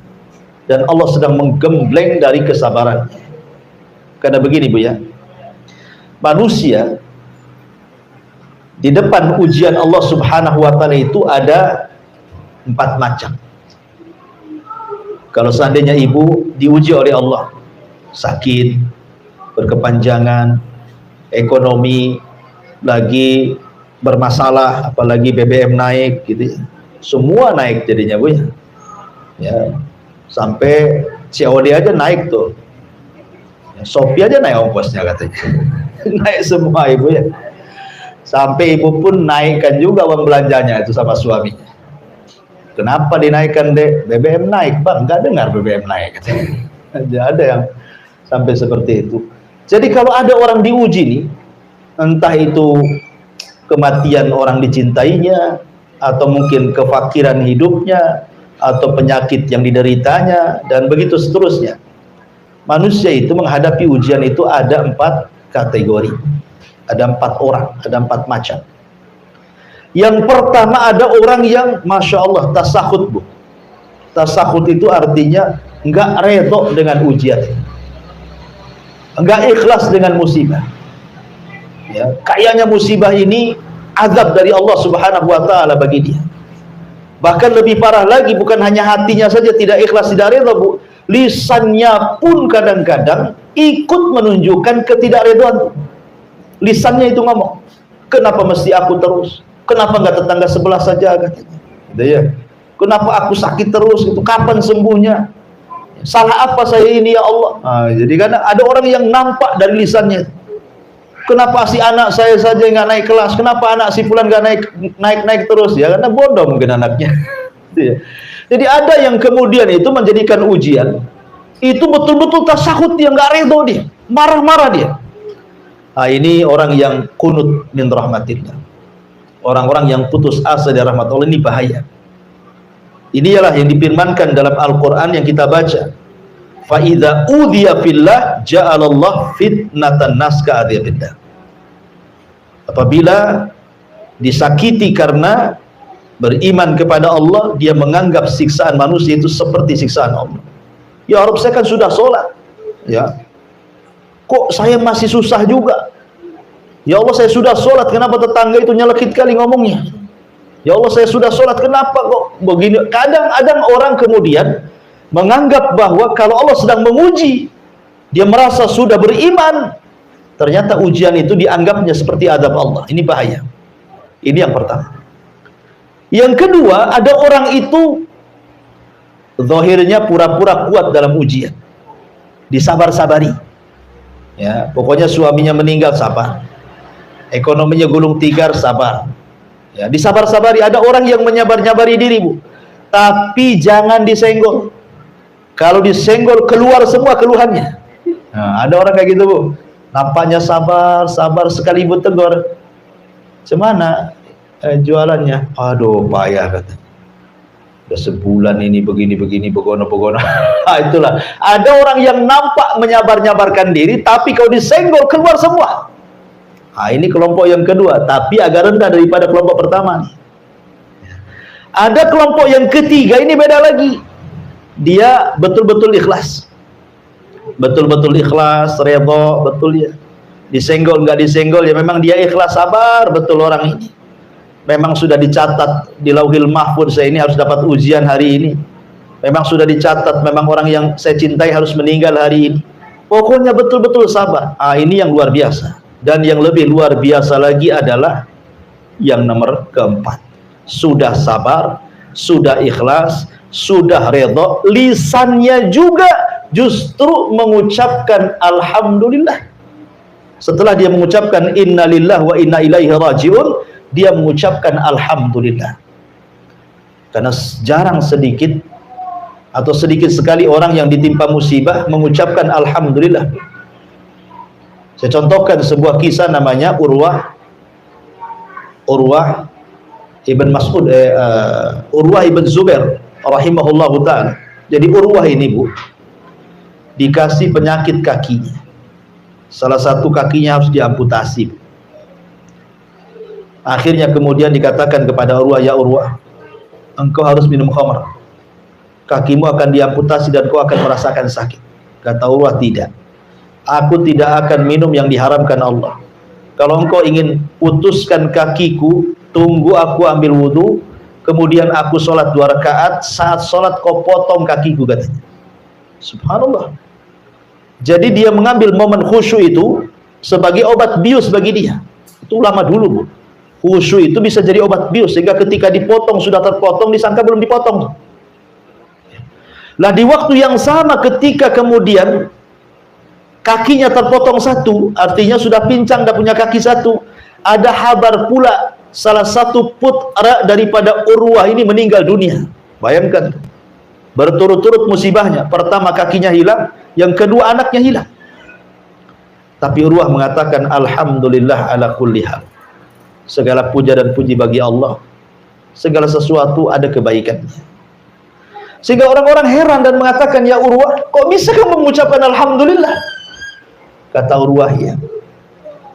dan Allah sedang menggembleng dari kesabarannya. Karena begini Bu ya, manusia di depan ujian Allah Subhanahu wa taala itu ada 4 macam. Kalau seandainya ibu diuji oleh Allah, sakit, berkepanjangan, ekonomi lagi bermasalah, apalagi BBM naik gitu ya. Semua naik jadinya Bu ya. Ya, sampai COD aja naik tuh. Shopee aja naik ongkosnya katanya. Naik semua ibu ya. Sampai ibu pun naikkan juga uang belanjanya itu sama suaminya. Kenapa dinaikkan dek? BBM naik bang, nggak dengar BBM naik katanya. Ada yang sampai seperti itu. Jadi kalau ada orang diuji nih, entah itu kematian orang dicintainya, atau mungkin kefakiran hidupnya, atau penyakit yang dideritanya, dan begitu seterusnya. Manusia itu menghadapi ujian itu ada 4 kategori, ada 4 orang, ada 4 macam. Yang pertama ada orang yang Masya Allah tasahud Bu. Tasahud itu artinya enggak redho dengan ujian, enggak ikhlas dengan musibah ya. Kayaknya musibah ini azab dari Allah Subhanahu wa taala bagi dia. Bahkan lebih parah lagi, bukan hanya hatinya saja tidak ikhlas, tidak redho Bu, lisannya pun kadang-kadang ikut menunjukkan ketidakredhoan. Lisannya itu ngomong, kenapa mesti aku terus? Kenapa nggak tetangga sebelah saja katanya? Gitu ya. Kenapa aku sakit terus? Itu kapan sembuhnya? Salah apa saya ini ya Allah? Nah, jadi kan ada orang yang nampak dari lisannya. Kenapa si anak saya saja nggak naik kelas? Kenapa anak si fulan nggak naik terus? Ya karena bodoh mungkin anaknya. Gitu ya. Jadi ada yang kemudian itu menjadikan ujian itu betul-betul tasahud, dia nggak redho, dia marah-marah dia. Nah, ini orang yang kunut min rahmatillah, orang-orang yang putus asa dari rahmat Allah. Ini bahaya. Inilah yang difirmankan dalam Al-Quran yang kita baca, fa idza udhiya fillah ja'alallah fitnatan nas ka'adzabillah. Apabila disakiti karena beriman kepada Allah, dia menganggap siksaan manusia itu seperti siksaan Allah. Ya Rabb, saya kan sudah sholat ya, kok saya masih susah juga. Ya Allah, saya sudah sholat, kenapa tetangga itu nyelekit kali ngomongnya? Ya Allah, saya sudah sholat, kenapa kok begini? Kadang-kadang orang kemudian menganggap bahwa kalau Allah sedang menguji, dia merasa sudah beriman, ternyata ujian itu dianggapnya seperti adab Allah. Ini bahaya. Ini yang pertama. Yang kedua, ada orang itu zahirnya pura-pura kuat dalam ujian, disabar-sabari. Ya, pokoknya suaminya meninggal, sabar. Ekonominya gulung tikar, sabar. Ya, disabar-sabari. Ada orang yang menyabar-nyabari diri, Bu. Tapi jangan disenggol. Kalau disenggol keluar semua keluhannya. Nah, ada orang kayak gitu, Bu. Nampaknya sabar, sabar, sekali Ibu tegur, "Cemana jualannya?" "Aduh, payah," kata. "Udah sebulan ini begini-begini, begono-begono." Itulah. Ada orang yang nampak menyabar-nyabarkan diri, tapi kalau disenggol keluar semua. Ini kelompok yang kedua, tapi agak rendah daripada kelompok pertama. Ada kelompok yang ketiga, ini beda lagi. Dia betul-betul ikhlas. Betul-betul ikhlas, redha, betul ya. Disenggol nggak disenggol ya memang dia ikhlas, sabar betul orang ini. Memang sudah dicatat di Lauhil Mahfuz, saya ini harus dapat ujian hari ini. Memang sudah dicatat, memang orang yang saya cintai harus meninggal hari ini. Pokoknya betul-betul sabar. Ini yang luar biasa. Dan yang lebih luar biasa lagi adalah yang nomor keempat. Sudah sabar, sudah ikhlas, sudah redha, lisannya juga justru mengucapkan alhamdulillah. Setelah dia mengucapkan innalillahi wa inna ilaihi rajiun, dia mengucapkan alhamdulillah. Karena jarang sedikit atau sedikit sekali orang yang ditimpa musibah mengucapkan alhamdulillah. Saya contohkan sebuah kisah, namanya Urwah ibn Mas'ud, Urwah ibn Zubair rahimahullahu ta'ala. Jadi Urwah ini, Bu, dikasih penyakit kakinya. Salah satu kakinya harus diamputasi. Akhirnya kemudian dikatakan kepada Urwah, "Ya Urwah, engkau harus minum khamr. Kakimu akan diamputasi dan kau akan merasakan sakit." Kata Urwah, "Tidak. Aku tidak akan minum yang diharamkan Allah. Kalau engkau ingin putuskan kakiku, tunggu aku ambil wudhu, kemudian aku sholat 2 rakaat, saat sholat kau potong kakiku," katanya. Subhanallah. Jadi dia mengambil momen khusyuk itu sebagai obat bius bagi dia. Itu ulama dulu, Bu. Khusyuk itu bisa jadi obat bius, sehingga ketika dipotong, sudah terpotong, disangka belum dipotong. Lah di waktu yang sama ketika kemudian kakinya terpotong satu, artinya sudah pincang, dan punya kaki satu, ada kabar pula salah satu putra daripada Urwah ini meninggal dunia. Bayangkan, berturut-turut musibahnya. Pertama kakinya hilang, yang kedua anaknya hilang. Tapi Urwah mengatakan alhamdulillah ala kulli hal. Segala puja dan puji bagi Allah. Segala sesuatu ada kebaikannya. Sehingga orang-orang heran dan mengatakan, "Ya Urwah, kok bisa kamu mengucapkan alhamdulillah?" Kata Urwah, "Ya,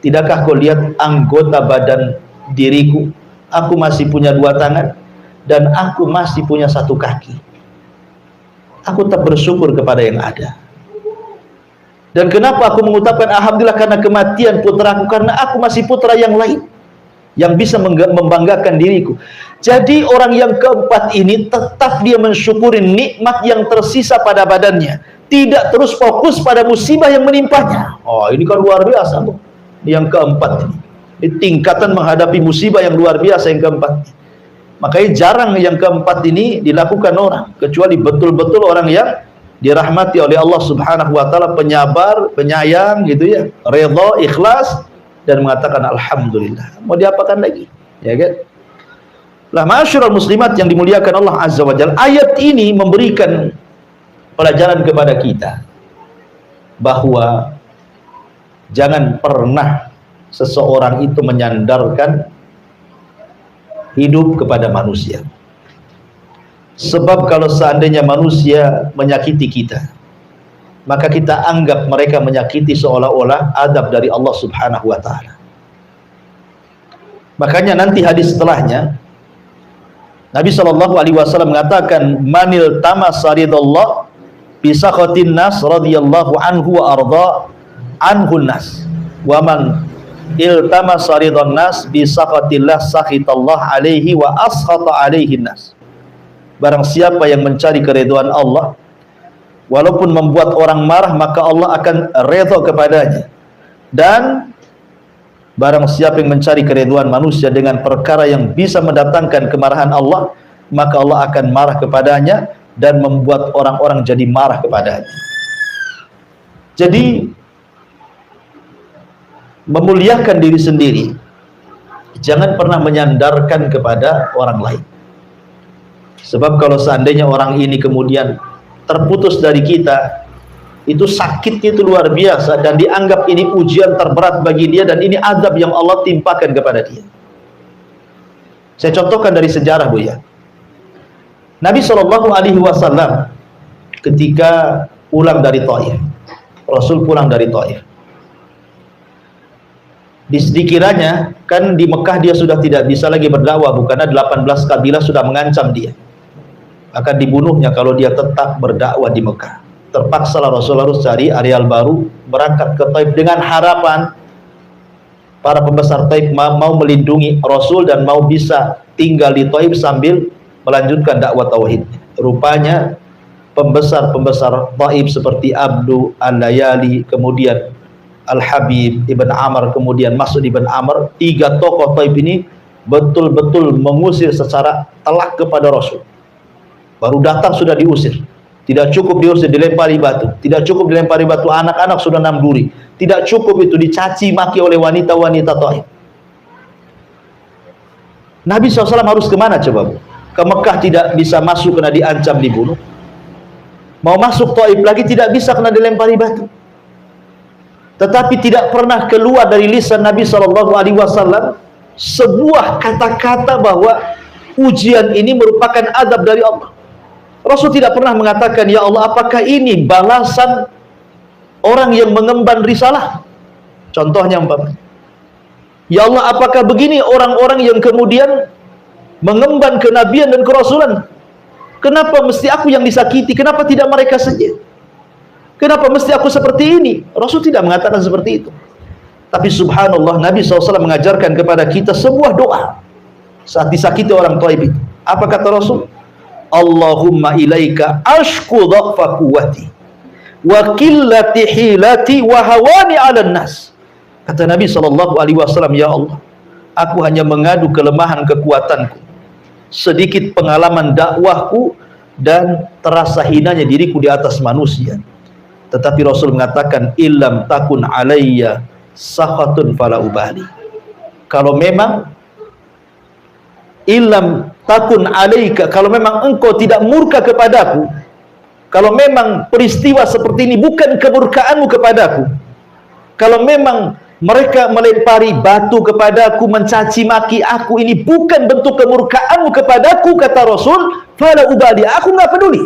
tidakkah kau lihat anggota badan diriku? Aku masih punya 2 tangan dan aku masih punya 1 kaki. Aku tak bersyukur kepada yang ada. Dan kenapa aku mengucapkan alhamdulillah? Karena kematian putraku, karena aku masih putra yang lain yang bisa membanggakan diriku." Jadi orang yang keempat ini tetap dia mensyukuri nikmat yang tersisa pada badannya, tidak terus fokus pada musibah yang menimpanya. Ini kan luar biasa, Bu. Yang keempat ini tingkatan menghadapi musibah yang luar biasa yang keempat. Makanya jarang yang keempat ini dilakukan orang, kecuali betul-betul orang yang dirahmati oleh Allah Subhanahu wa taala, penyabar, penyayang gitu ya, redha, ikhlas, dan mengatakan alhamdulillah. Mau diapakan lagi? Ya kan? Lah ma'asyiral muslimat yang dimuliakan Allah Azza wa Jalla, ayat ini memberikan pelajaran kepada kita bahwa jangan pernah seseorang itu menyandarkan hidup kepada manusia. Sebab kalau seandainya manusia menyakiti kita, maka kita anggap mereka menyakiti seolah-olah adab dari Allah Subhanahu wa ta'ala. Makanya nanti hadis setelahnya Nabi SAW mengatakan, "Manil tamas ridallah bi sakhatin nas radhiyallahu anhu wa arda, anhun nas wa man iltamasa ridwan nas bi sakhatillah sakhitallah alaihi wa askhata alaihi nas. Barang siapa yang mencari keridhaan Allah, walaupun membuat orang marah, maka Allah akan redha kepadanya. Dan barang siapa yang mencari keridhaan manusia dengan perkara yang bisa mendatangkan kemarahan Allah, maka Allah akan marah kepadanya dan membuat orang-orang jadi marah kepadanya. Jadi memuliakan diri sendiri, jangan pernah menyandarkan kepada orang lain. Sebab kalau seandainya orang ini kemudian terputus dari kita, itu sakitnya itu luar biasa, dan dianggap ini ujian terberat bagi dia, dan ini azab yang Allah timpakan kepada dia. Saya contohkan dari sejarah, Bu ya. Nabi SAW ketika pulang dari Taif, Rasul pulang dari Taif, dikiranya kan di Mekah dia sudah tidak bisa lagi berdakwah, karena 18 kabilah sudah mengancam dia akan dibunuhnya kalau dia tetap berdakwah di Mekah. Terpaksalah Rasul harus cari areal baru, berangkat ke Taif dengan harapan para pembesar Taif mau melindungi Rasul dan mau bisa tinggal di Taif sambil melanjutkan dakwah tauhid. Rupanya pembesar-pembesar Taif seperti Abdu Al-Layali, kemudian Al-Habib Ibn Amr, kemudian Mas'ud Ibn Amr, 3 tokoh Taif ini betul-betul mengusir secara telak kepada Rasul. Baru datang sudah diusir. Tidak cukup diusir, dilempari batu. Tidak cukup dilempari batu, anak-anak sudah nanduri. Tidak cukup itu, dicaci maki oleh wanita-wanita Taif. Nabi SAW harus kemana coba, Bu? Ke Mekah tidak bisa masuk karena diancam dibunuh. Mau masuk Taif lagi tidak bisa karena dilempari batu. Tetapi tidak pernah keluar dari lisan Nabi SAW sebuah kata-kata bahwa ujian ini merupakan adab dari Allah. Rasul tidak pernah mengatakan, ya Allah, apakah ini balasan orang yang mengemban risalah? Contohnya umpamanya, ya Allah, apakah begini orang-orang yang kemudian mengemban kenabian dan kerasulan? Kenapa mesti aku yang disakiti? Kenapa tidak mereka saja? Kenapa mesti aku seperti ini? Rasul tidak mengatakan seperti itu. Tapi subhanallah, Nabi SAW mengajarkan kepada kita sebuah doa saat disakiti orang Taif itu. Apa kata Rasul? Allahumma ilaika ashku dha'fa quwwati wa qillati hilati wa hawani 'alan nas. Kata Nabi SAW, ya Allah, aku hanya mengadu kelemahan kekuatanku, sedikit pengalaman dakwahku, dan terasa hinanya diriku di atas manusia. Tetapi Rasul mengatakan, illam takun alayya sakhatun fala ubali. Kalau memang illam takun alaika, kalau memang engkau tidak murka kepadaku, kalau memang peristiwa seperti ini bukan kemurkaanmu kepadaku, kalau memang mereka melempari batu kepadaku, mencaci maki aku, ini bukan bentuk kemurkaanmu kepadaku, kata Rasul, fala ubali, aku nggak peduli.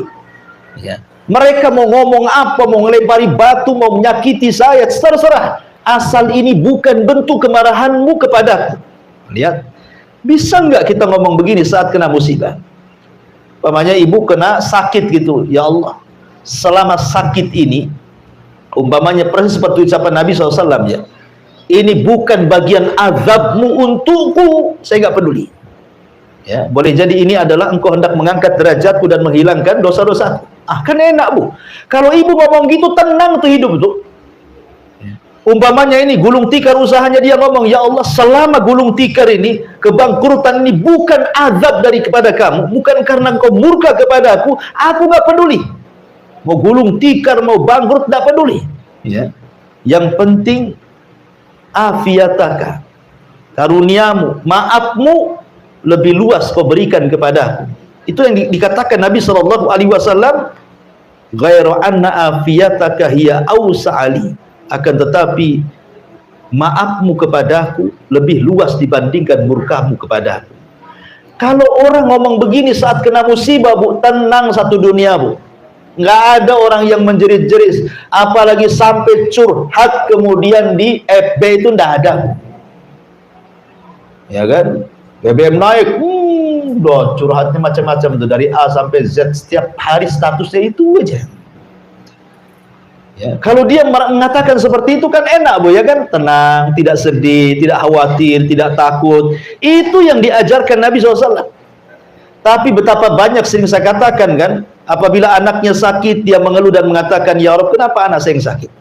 Ya. Mereka mau ngomong apa, mau melempari batu, mau menyakiti saya, terserah, asal ini bukan bentuk kemarahanmu kepadaku. Lihat, bisa nggak kita ngomong begini saat kena musibah? Umpamanya ibu kena sakit gitu, ya Allah, selama sakit ini, umpamanya persis seperti ucapan Nabi SAW, ya, ini bukan bagian azabmu untukku, saya nggak peduli. Ya, boleh jadi ini adalah engkau hendak mengangkat derajatku dan menghilangkan dosa-dosaku. Ah, kan enak, Bu. Kalau ibu ngomong gitu, tenang tuh hidup tuh. Umpamanya ini gulung tikar usahanya, dia ngomong, ya Allah, selama gulung tikar ini, kebangkrutan ini bukan azab dari kepada kamu, bukan karena engkau murka kepada aku nggak peduli. Mau gulung tikar, mau bangkrut, nggak peduli. Ya. Yang penting afiataka, karuniamu, maafmu lebih luas kau berikan kepadaku. Itu yang dikatakan Nabi SAW, ghairu anna afiyataka hiya awsa'ali, akan tetapi maafmu kepadaku lebih luas dibandingkan murkamu kepadaku. Kalau orang ngomong begini saat kena musibah, Bu, tenang satu dunia, Bu. Nggak ada orang yang menjerit-jerit, apalagi sampai curhat kemudian di FB, itu nggak ada, Bu. Ya kan? BBM naik, udah curhatnya macam-macam tuh, dari A sampai Z, setiap hari statusnya itu aja. Ya, kalau dia mengatakan seperti itu kan enak, Bu, ya kan? Tenang, tidak sedih, tidak khawatir, tidak takut. Itu yang diajarkan Nabi SAW. Tapi betapa banyak sering saya katakan kan, apabila anaknya sakit, dia mengeluh dan mengatakan, "Ya Rob, kenapa anak saya yang sakit?"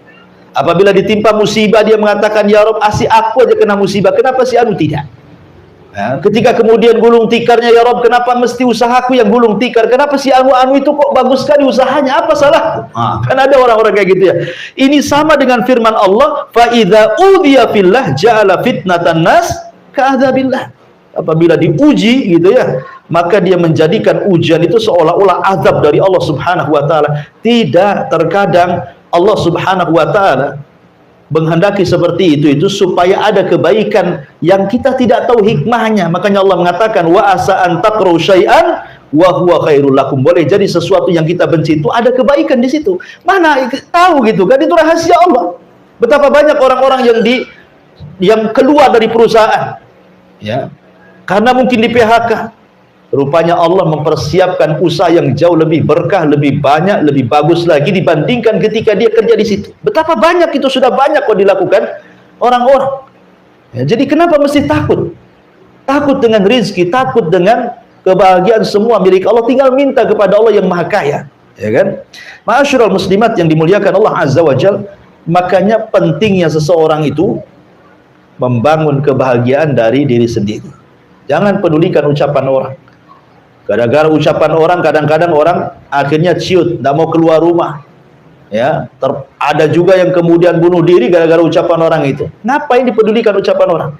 Apabila ditimpa musibah, dia mengatakan, "Ya Rob, asi aku aja kena musibah, kenapa si anu tidak?" Nah, ketika kemudian gulung tikarnya, "Ya Rob, kenapa mesti usahaku yang gulung tikar? Kenapa si anu itu kok bagus sekali usahanya? Apa salahku?" Kan ada orang-orang kayak gitu ya. Ini sama dengan firman Allah, "Fa idza udhiya fillah ja'ala fitnatan nas ka'adzabillah." Apabila diuji gitu ya, maka dia menjadikan ujian itu seolah-olah azab dari Allah Subhanahu wa taala. Tidak, terkadang Allah Subhanahu wa taala menghendaki seperti itu supaya ada kebaikan yang kita tidak tahu hikmahnya. Makanya Allah mengatakan, wa asa an taqru syai'an wa huwa khairul lakum. Boleh jadi sesuatu yang kita benci itu ada kebaikan di situ. Mana tahu gitu kan, itu rahasia Allah. Betapa banyak orang-orang yang keluar dari perusahaan ya, karena mungkin di PHK. Rupanya Allah mempersiapkan usaha yang jauh lebih berkah, lebih banyak, lebih bagus lagi dibandingkan ketika dia kerja di situ. Betapa banyak itu, sudah banyak kok dilakukan orang-orang. Ya, jadi kenapa mesti takut? Takut dengan rezeki, takut dengan kebahagiaan semua milik Allah. Tinggal minta kepada Allah yang Maha Kaya, ya kan? Ma'asyiral muslimat yang dimuliakan Allah Azza wa Jalla, makanya pentingnya seseorang itu membangun kebahagiaan dari diri sendiri. Jangan pedulikan ucapan orang. Gara-gara ucapan orang, kadang-kadang orang akhirnya ciut, tidak mau keluar rumah. Ya, ada juga yang kemudian bunuh diri gara-gara ucapan orang itu. Ngapain dipedulikan ucapan orang?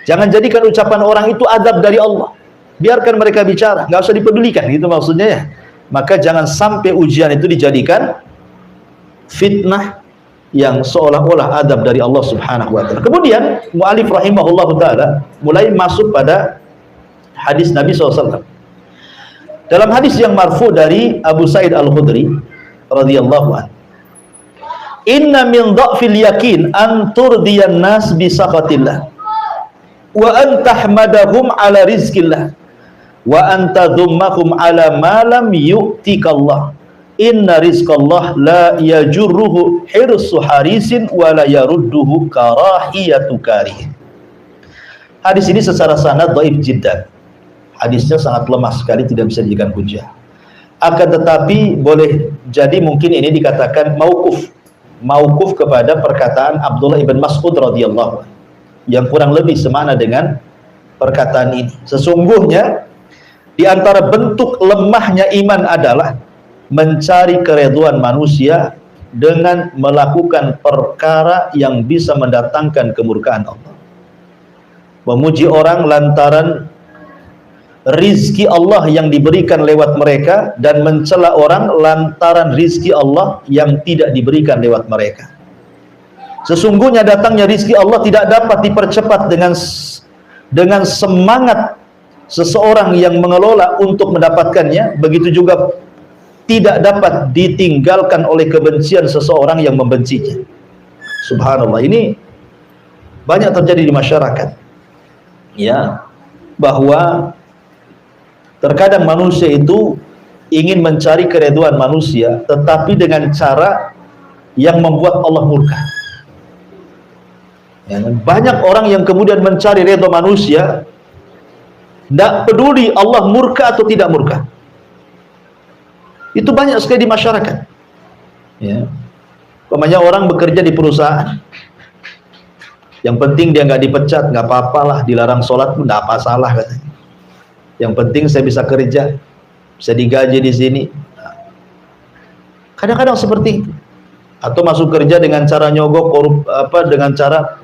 Jangan jadikan ucapan orang itu adab dari Allah. Biarkan mereka bicara, nggak usah dipedulikan, gitu maksudnya ya. Maka jangan sampai ujian itu dijadikan fitnah yang seolah-olah adab dari Allah Subhanahu wa taala. Kemudian mu'alif rahimahullahu taala mulai masuk pada hadis Nabi SAW. Dalam hadis yang marfu dari Abu Sa'id Al-Khudri radhiyallahu anhu, "Inna min dha'fil yakin an turdiyan nas bi sakhatillah wa an tahmadahum ala rizqillah wa an tadhummahum ala ma lam yu'tikallah. Inna rizqallah la yajurruhu hirsu harisin wa la yarudduhu karahiyatu karih." Hadis ini secara sanad dhaif jiddan. Hadisnya sangat lemah sekali, tidak bisa dijadikan hujjah. Akan tetapi boleh jadi mungkin ini dikatakan mauquf kepada perkataan Abdullah ibn Mas'ud radhiyallahu anhu, yang kurang lebih semana dengan perkataan ini. Sesungguhnya di antara bentuk lemahnya iman adalah mencari keridhaan manusia dengan melakukan perkara yang bisa mendatangkan kemurkaan Allah. Memuji orang lantaran rizki Allah yang diberikan lewat mereka, dan mencela orang lantaran rizki Allah yang tidak diberikan lewat mereka. Sesungguhnya datangnya rizki Allah tidak dapat dipercepat dengan semangat seseorang yang mengelola untuk mendapatkannya, begitu juga tidak dapat ditinggalkan oleh kebencian seseorang yang membencinya. Subhanallah, ini banyak terjadi di masyarakat ya, bahwa terkadang manusia itu ingin mencari keridhaan manusia, tetapi dengan cara yang membuat Allah murka. Ya, banyak orang yang kemudian mencari ridha manusia, tidak peduli Allah murka atau tidak murka. Itu banyak sekali di masyarakat. Ya, umpamanya orang bekerja di perusahaan, yang penting dia nggak dipecat, nggak apa-apalah, dilarang sholat pun nggak apa salah katanya. Yang penting saya bisa kerja, bisa digaji di sini. Kadang-kadang seperti itu. Atau masuk kerja dengan cara nyogok, dengan cara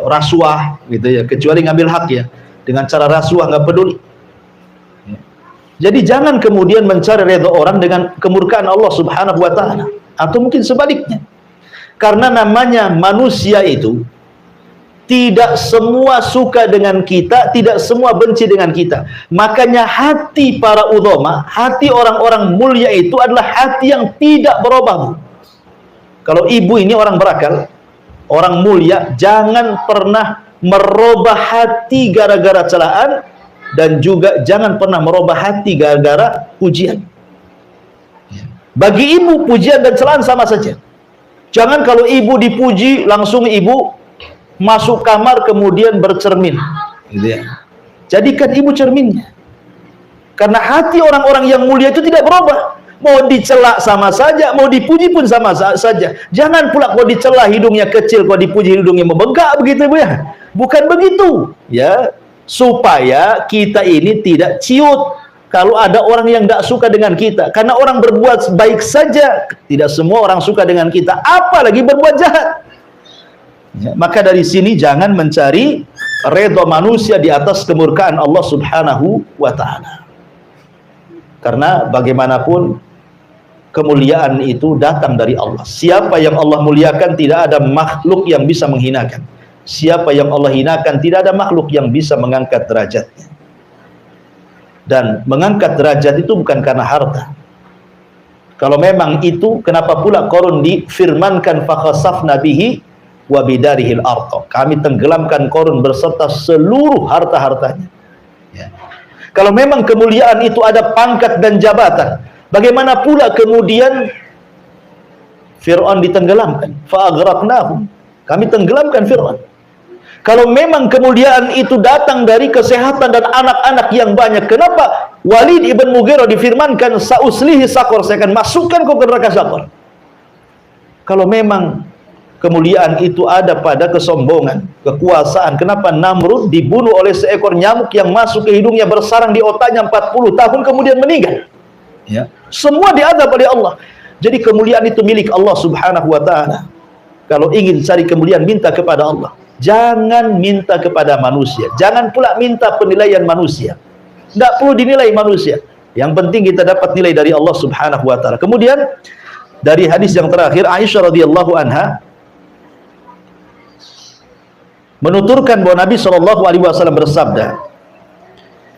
rasuah gitu ya, kecuali ngambil hak ya, dengan cara rasuah, nggak peduli. Jadi jangan kemudian mencari redha orang dengan kemurkaan Allah Subhanahu wa taala, atau mungkin sebaliknya. Karena namanya manusia itu tidak semua suka dengan kita, tidak semua benci dengan kita. Makanya hati para udhama, hati orang-orang mulia itu adalah hati yang tidak berubah. Kalau ibu ini orang berakal, orang mulia, jangan pernah merubah hati gara-gara celaan, dan juga jangan pernah merubah hati gara-gara pujian. Bagi ibu pujian dan celaan sama saja. Jangan kalau ibu dipuji langsung ibu masuk kamar kemudian bercermin, gitu ya. Jadikan ibu cerminnya. Karena hati orang-orang yang mulia itu tidak berubah. Mau dicela sama saja, mau dipuji pun sama saja. Jangan pula kalau dicela hidungnya kecil, kalau dipuji hidungnya membengkak, begitu Bu ya. Bukan begitu, ya. Supaya kita ini tidak ciut kalau ada orang yang tidak suka dengan kita. Karena orang berbuat baik saja, tidak semua orang suka dengan kita, apalagi berbuat jahat. Ya, maka dari sini jangan mencari redha manusia di atas kemurkaan Allah Subhanahu wa ta'ala. Karena bagaimanapun kemuliaan itu datang dari Allah. Siapa yang Allah muliakan, tidak ada makhluk yang bisa menghinakan. Siapa yang Allah hinakan, tidak ada makhluk yang bisa mengangkat derajatnya. Dan mengangkat derajat itu bukan karena harta. Kalau memang itu, kenapa pula Qarun difirmankan fakhasafna bihi wa bidarihil ardh. Kami tenggelamkan Qarun berserta seluruh harta-hartanya. Ya. Kalau memang kemuliaan itu ada pangkat dan jabatan, bagaimana pula kemudian Fir'aun ditenggelamkan? Fa'aghraqnahum. Kami tenggelamkan Fir'aun. Kalau memang kemuliaan itu datang dari kesehatan dan anak-anak yang banyak, kenapa Walid ibn Mughirah difirmankan sa'uslihi saqar, saya akan masukkan kau ke neraka saqar? Kalau memang kemuliaan itu ada pada kesombongan, kekuasaan, kenapa Namrud dibunuh oleh seekor nyamuk yang masuk ke hidungnya, bersarang di otaknya 40 tahun kemudian meninggal? Ya. Semua diadab oleh Allah. Jadi kemuliaan itu milik Allah Subhanahu wa ta'ala. Kalau ingin cari kemuliaan, minta kepada Allah. Jangan minta kepada manusia. Jangan pula minta penilaian manusia. Tidak perlu dinilai manusia. Yang penting kita dapat nilai dari Allah Subhanahu wa ta'ala. Kemudian dari hadis yang terakhir, Aisyah radhiyallahu anha menuturkan bahwa Nabi SAW bersabda,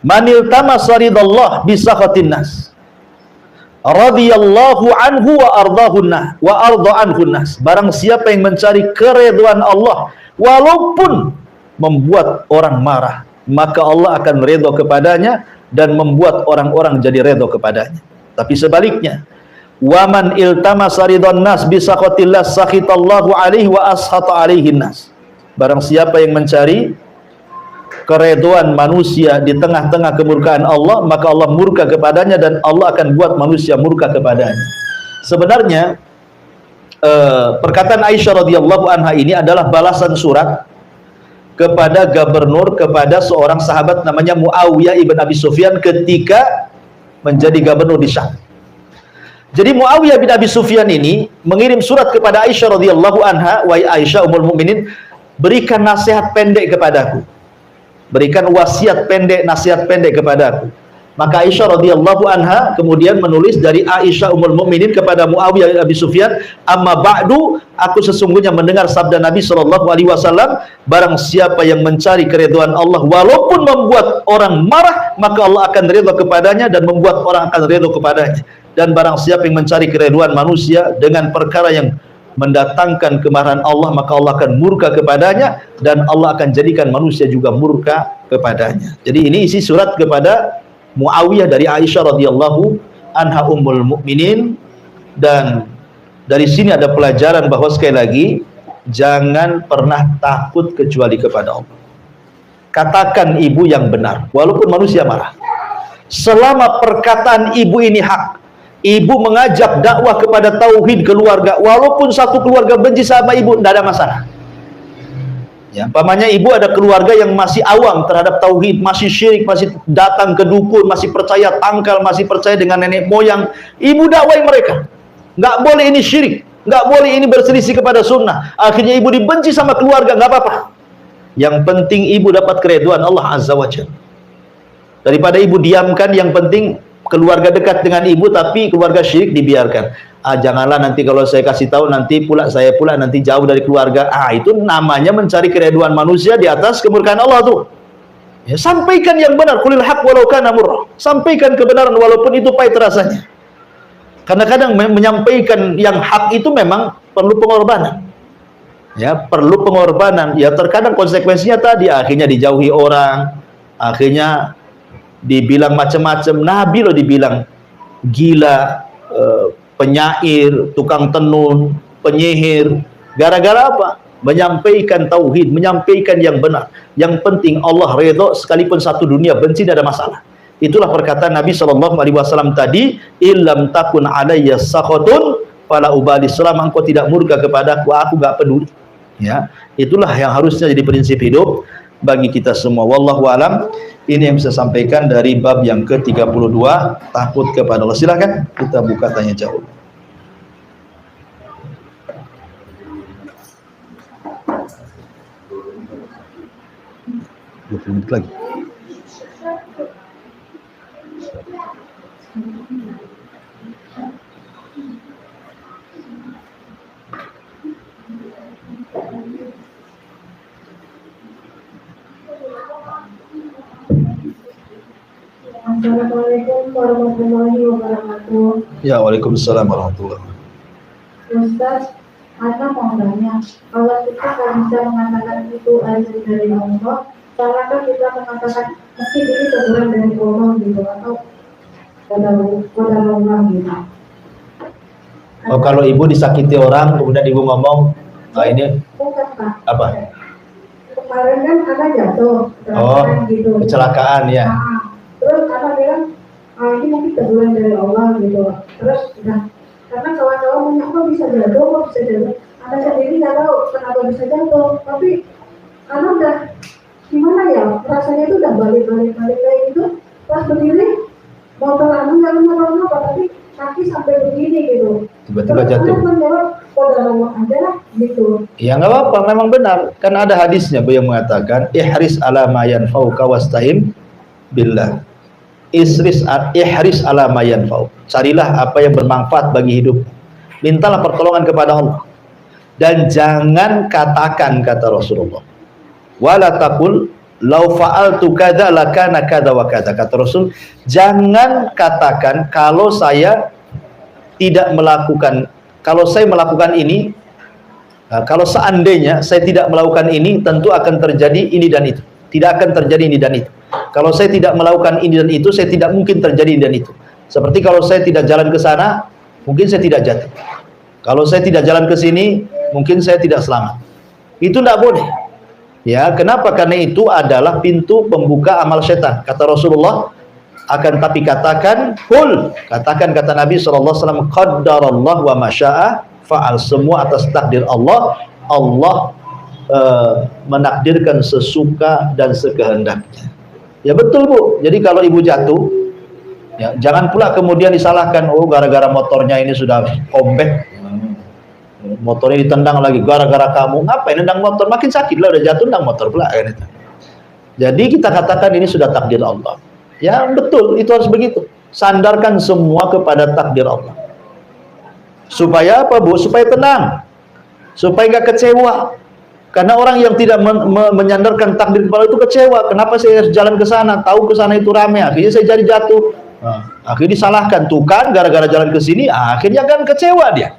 "Manil tamasa ridallah bisakhatin nas, radhiyallahu anhu wa arda anhu nas." Barang siapa yang mencari keridhaan Allah walaupun membuat orang marah, maka Allah akan redha kepadanya dan membuat orang-orang jadi redha kepadanya. Tapi sebaliknya, wa man iltamasa ridwan nas bisakhatillah sakhitallahu alaihi wa ashata alaihi nas. Barang siapa yang mencari keridhaan manusia di tengah-tengah kemurkaan Allah, maka Allah murka kepadanya dan Allah akan buat manusia murka kepadanya. Sebenarnya perkataan Aisyah radhiyallahu anha ini adalah balasan surat kepada gubernur, kepada seorang sahabat namanya Muawiyah ibn Abi Sufyan ketika menjadi gubernur di Syam. Jadi Muawiyah bin Abi Sufyan ini mengirim surat kepada Aisyah radhiyallahu anha, "Wahai Aisyah ummul mukminin, berikan nasihat pendek kepadaku. Berikan wasiat pendek, nasihat pendek kepadaku." Maka Aisyah radhiyallahu anha kemudian menulis dari Aisyah ummul mukminin kepada Muawiyah bin Abi Sufyan, "Amma ba'du, aku sesungguhnya mendengar sabda Nabi sallallahu alaihi wasallam, barang siapa yang mencari keridhaan Allah walaupun membuat orang marah, maka Allah akan ridha kepadanya dan membuat orang akan ridha kepadanya. Dan barang siapa yang mencari keridhaan manusia dengan perkara yang mendatangkan kemarahan Allah, maka Allah akan murka kepadanya dan Allah akan jadikan manusia juga murka kepadanya." Jadi ini isi surat kepada Muawiyah dari Aisyah radhiyallahu anha ummul mukminin. Dan dari sini ada pelajaran bahwa sekali lagi jangan pernah takut kecuali kepada Allah. Katakan ibu yang benar walaupun manusia marah. Selama perkataan ibu ini hak, ibu mengajak dakwah kepada tauhid keluarga, walaupun satu keluarga benci sama ibu, tidak ada masalah. Ya, umpamanya ibu ada keluarga yang masih awam terhadap tauhid, masih syirik, masih datang ke dukun, masih percaya tangkal, masih percaya dengan nenek moyang, ibu dakwai mereka. Nggak boleh ini syirik, nggak boleh ini berselisih kepada sunnah. Akhirnya ibu dibenci sama keluarga, nggak apa-apa. Yang penting ibu dapat keridhaan Allah Azza wa Jalla. Daripada ibu diamkan, yang penting keluarga dekat dengan ibu tapi keluarga syirik dibiarkan. Janganlah nanti kalau saya kasih tahu nanti pula saya pula nanti jauh dari keluarga. Itu namanya mencari keridhaan manusia di atas kemurkaan Allah tuh. Ya, sampaikan yang benar, qulil haq walau kana murra. Sampaikan kebenaran walaupun itu pahit rasanya. Karena kadang menyampaikan yang hak itu memang perlu pengorbanan. Ya, perlu pengorbanan. Ya, terkadang konsekuensinya tadi akhirnya dijauhi orang, akhirnya dibilang macam-macam. Nabi loh dibilang gila, penyair, tukang tenun, penyihir. Gara-gara apa? Menyampaikan tauhid, menyampaikan yang benar. Yang penting Allah redha, sekalipun satu dunia benci, tidak ada masalah. Itulah perkataan Nabi SAW tadi, illam takun alayya sakhatun fala ubali, selama engkau tidak murka kepadaku, aku gak peduli. Ya, itulah yang harusnya jadi prinsip hidup bagi kita semua. Wallahu alam. Ini yang bisa sampaikan dari bab yang ke-32, takut kepada Allah. Silakan kita buka tanya jawab. 20 menit lagi. Assalamualaikum warahmatullahi wabarakatuh. Ya, waalaikumsalam warahmatullahi wabarakatuh. Ustaz, Ana mau tanya, kalau kita nggak bisa mengatakan itu azab dari Allah, salahkah kita mengatakan mungkin ini teguran dari Allah gitu, atau kodar Allah gitu? Oh, kalau ibu disakiti orang, kemudian ibu ngomong, nah ini bukan Pak. apa? Kemarin kan Ana jatuh, Oh, gitu. kecelakaan ya. Nah, terus Ana bilang, ini mungkin teguran dari Allah gitu. Terus udah, karena kawan-kawan punya kok bisa jatuh. Ana sendiri nggak tahu kenapa bisa jatuh, tapi Ana udah gimana ya, rasanya itu udah balik kayak gitu. Pas berdiri, motor Ana nggak kenapa-napa, tapi kaki sampai begini gitu. Tiba-tiba jatuh. Ana menjawab, kodar Allah aja lah gitu. Ya nggak apa-apa, memang benar. Kan ada hadisnya beliau mengatakan, ihris ala ma yanfa'uka wasta'in billah. Ihris ala ma yanfa'uk. Carilah apa yang bermanfaat bagi hidup. Mintalah pertolongan kepada Allah. Dan jangan katakan, kata Rasulullah, wala taqul lau fa'altu kadza lakana kadza wa kadza. Kata Rasul, jangan katakan kalau saya tidak melakukan, kalau saya melakukan ini, kalau seandainya saya tidak melakukan ini, tentu akan terjadi ini dan itu. Tidak akan terjadi ini dan itu. Kalau saya tidak melakukan ini dan itu, saya tidak mungkin terjadi ini dan itu. Seperti kalau saya tidak jalan ke sana, mungkin saya tidak jatuh. Kalau saya tidak jalan ke sini, mungkin saya tidak selamat. Itu tidak boleh. Ya, kenapa? Karena itu adalah pintu pembuka amal setan. Kata Rasulullah, akan tapi katakan, kul, katakan kata Nabi SAW, qaddarallah wa masya'a fa'al. Semua atas takdir Allah. Allah menakdirkan sesuka dan sekehendaknya. Ya betul Bu. Jadi kalau ibu jatuh, ya, jangan pula kemudian disalahkan, oh gara-gara motornya ini sudah kompet, motornya ditendang lagi, gara-gara kamu. Ngapain nendang motor? Makin sakit lah, udah jatuh nendang motor pula kan itu. Jadi kita katakan ini sudah takdir Allah. Ya betul, itu harus begitu. Sandarkan semua kepada takdir Allah. Supaya apa Bu? Supaya tenang, supaya nggak kecewa. Karena orang yang tidak menyandarkan takdir kepada itu kecewa. Kenapa saya harus jalan ke sana? Tahu ke sana itu ramai, akhirnya saya jadi jatuh. Akhirnya disalahkan, tuh kan gara-gara jalan ke sini, akhirnya kan kecewa dia.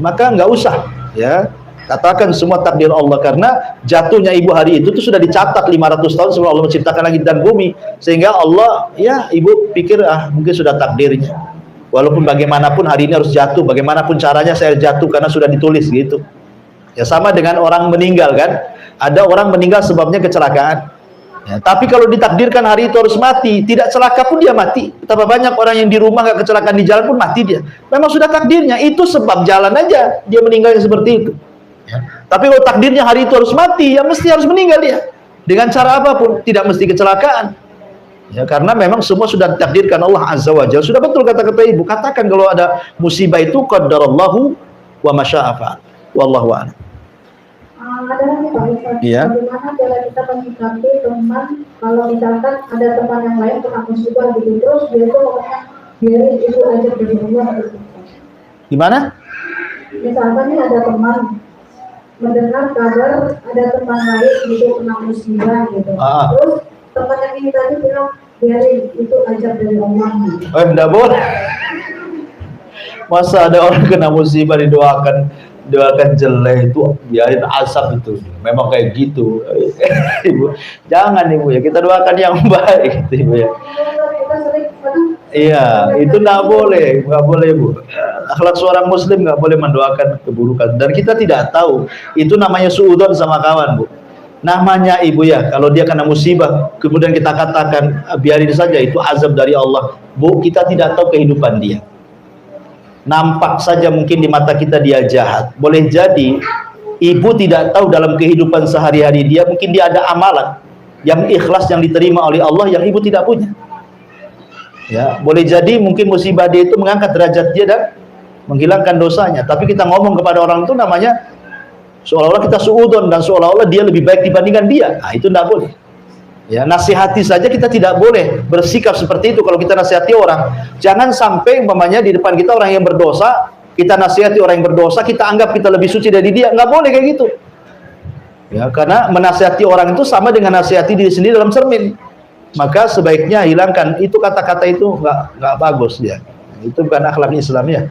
Maka nggak usah, ya. Katakan semua takdir Allah, karena jatuhnya ibu hari itu tuh sudah dicatat 500 tahun sebelum Allah menciptakan langit dan bumi. Sehingga Allah, ya ibu pikir mungkin sudah takdirnya. Walaupun bagaimanapun hari ini harus jatuh, bagaimanapun caranya saya jatuh karena sudah ditulis gitu. Ya sama dengan orang meninggal kan. Ada orang meninggal sebabnya kecelakaan. Ya, tapi kalau ditakdirkan hari itu harus mati, tidak celaka pun dia mati. Betapa banyak orang yang di rumah nggak kecelakaan di jalan pun mati dia. Memang sudah takdirnya, itu sebab jalan aja dia meninggal seperti itu. Ya. Tapi kalau takdirnya hari itu harus mati, ya mesti harus meninggal dia. Dengan cara apapun, tidak mesti kecelakaan. Ya, karena memang semua sudah ditakdirkan Allah Azza wa Jalla. Sudah betul kata-kata ibu. Katakan kalau ada musibah itu qaddarallahu wa masya'a fa'al. Wallahu a'lam. Ada lagi Pak Ustaz, Iya. bagaimana cara kita menyikapi teman kalau misalkan ada teman yang lain kena musibah gitu, terus dia tuh ngomongnya biarin itu aja dari Allah gitu. Gimana? Misalkan nih ada teman mendengar kabar ada teman lain gitu kena musibah gitu, terus teman yang ini tadi bilang biarin itu aja dari Allah gitu. Enggak boleh. Masa ada orang kena musibah didoakan jelek, itu biarin asap itu. Memang kayak gitu. Ibu, jangan ibu ya, kita doakan yang baik gitu, ibu ya. Kita sering Iya, itu nggak boleh, Bu. Akhlak seorang Muslim nggak boleh mendoakan keburukan. Dan kita tidak tahu itu namanya suudzon sama kawan, Bu. Namanya ibu ya, kalau dia kena musibah, kemudian kita katakan biarin saja itu azab dari Allah. Bu, kita tidak tahu kehidupan dia. Nampak saja mungkin di mata kita dia jahat. Boleh jadi ibu tidak tahu dalam kehidupan sehari-hari dia mungkin dia ada amalan yang ikhlas yang diterima oleh Allah yang ibu tidak punya. Ya, boleh jadi mungkin musibah dia itu mengangkat derajat dia dan menghilangkan dosanya. Tapi kita ngomong kepada orang itu namanya seolah-olah kita suudzon dan seolah-olah dia lebih baik dibandingkan dia. Nah, itu tidak boleh. Ya, nasihati saja kita tidak boleh bersikap seperti itu kalau kita nasihati orang. Jangan sampai umpamanya di depan kita orang yang berdosa, kita nasihati orang yang berdosa, kita anggap kita lebih suci dari dia. Nggak boleh kayak gitu. Ya, karena menasihati orang itu sama dengan nasihati diri sendiri dalam cermin. Maka sebaiknya hilangkan itu kata-kata itu nggak bagus ya. Itu bukan akhlak Islam ya.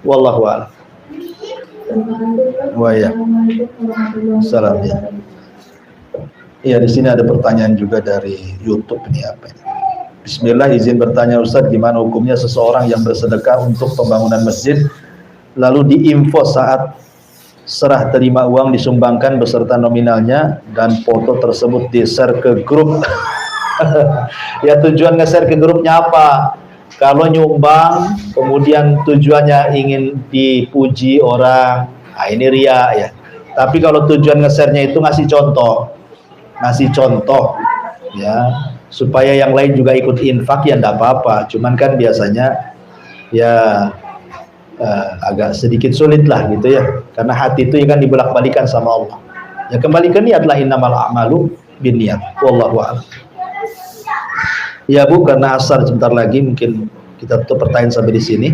Wallahu a'lam. Wah ya. Salam ya. Iya, di sini ada pertanyaan juga dari YouTube ini apa ini? Bismillah, izin bertanya Ustadz, gimana hukumnya seseorang yang bersedekah untuk pembangunan masjid lalu diinfo saat serah terima uang disumbangkan beserta nominalnya dan foto tersebut di-share ke grup. Ya, tujuan nge-share ke grupnya apa? Kalau nyumbang kemudian tujuannya ingin dipuji orang, nah ini ria ya. Tapi kalau tujuan nge-share-nya itu ngasih contoh ya, supaya yang lain juga ikut infak ya enggak apa-apa. Cuman kan biasanya ya agak sedikit sulit lah gitu ya, karena hati itu kan dibolak-balikan sama Allah. Ya kembali ke niat lah, innamal a'malu binniyat. Wallahu a'lam. Ya Bu, karena asar sebentar lagi mungkin kita tutup pertanyaan sampai di sini.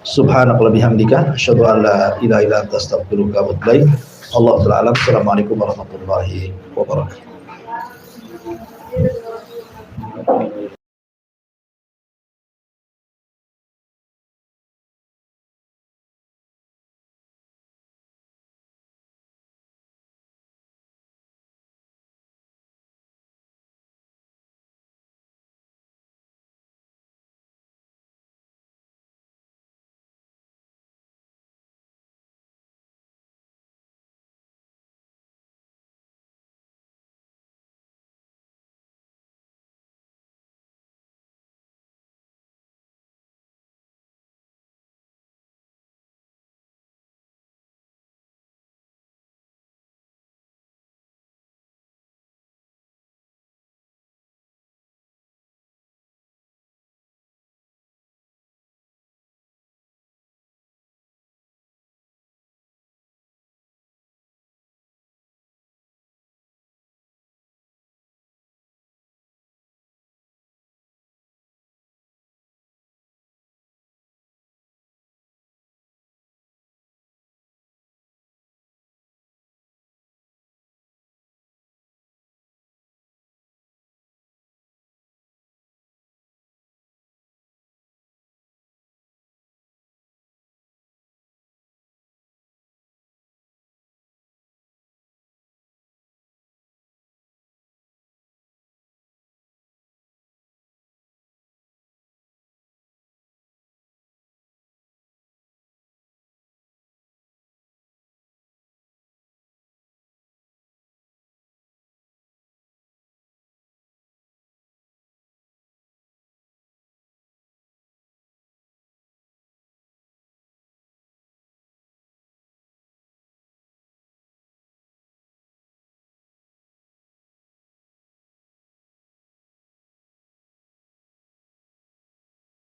Subhanallah bihamdika asyhadu an la ilaha illa anta astaghfiruka wa atubu ilaik. Allahu ta'ala. Assalamualaikum warahmatullahi wabarakatuh.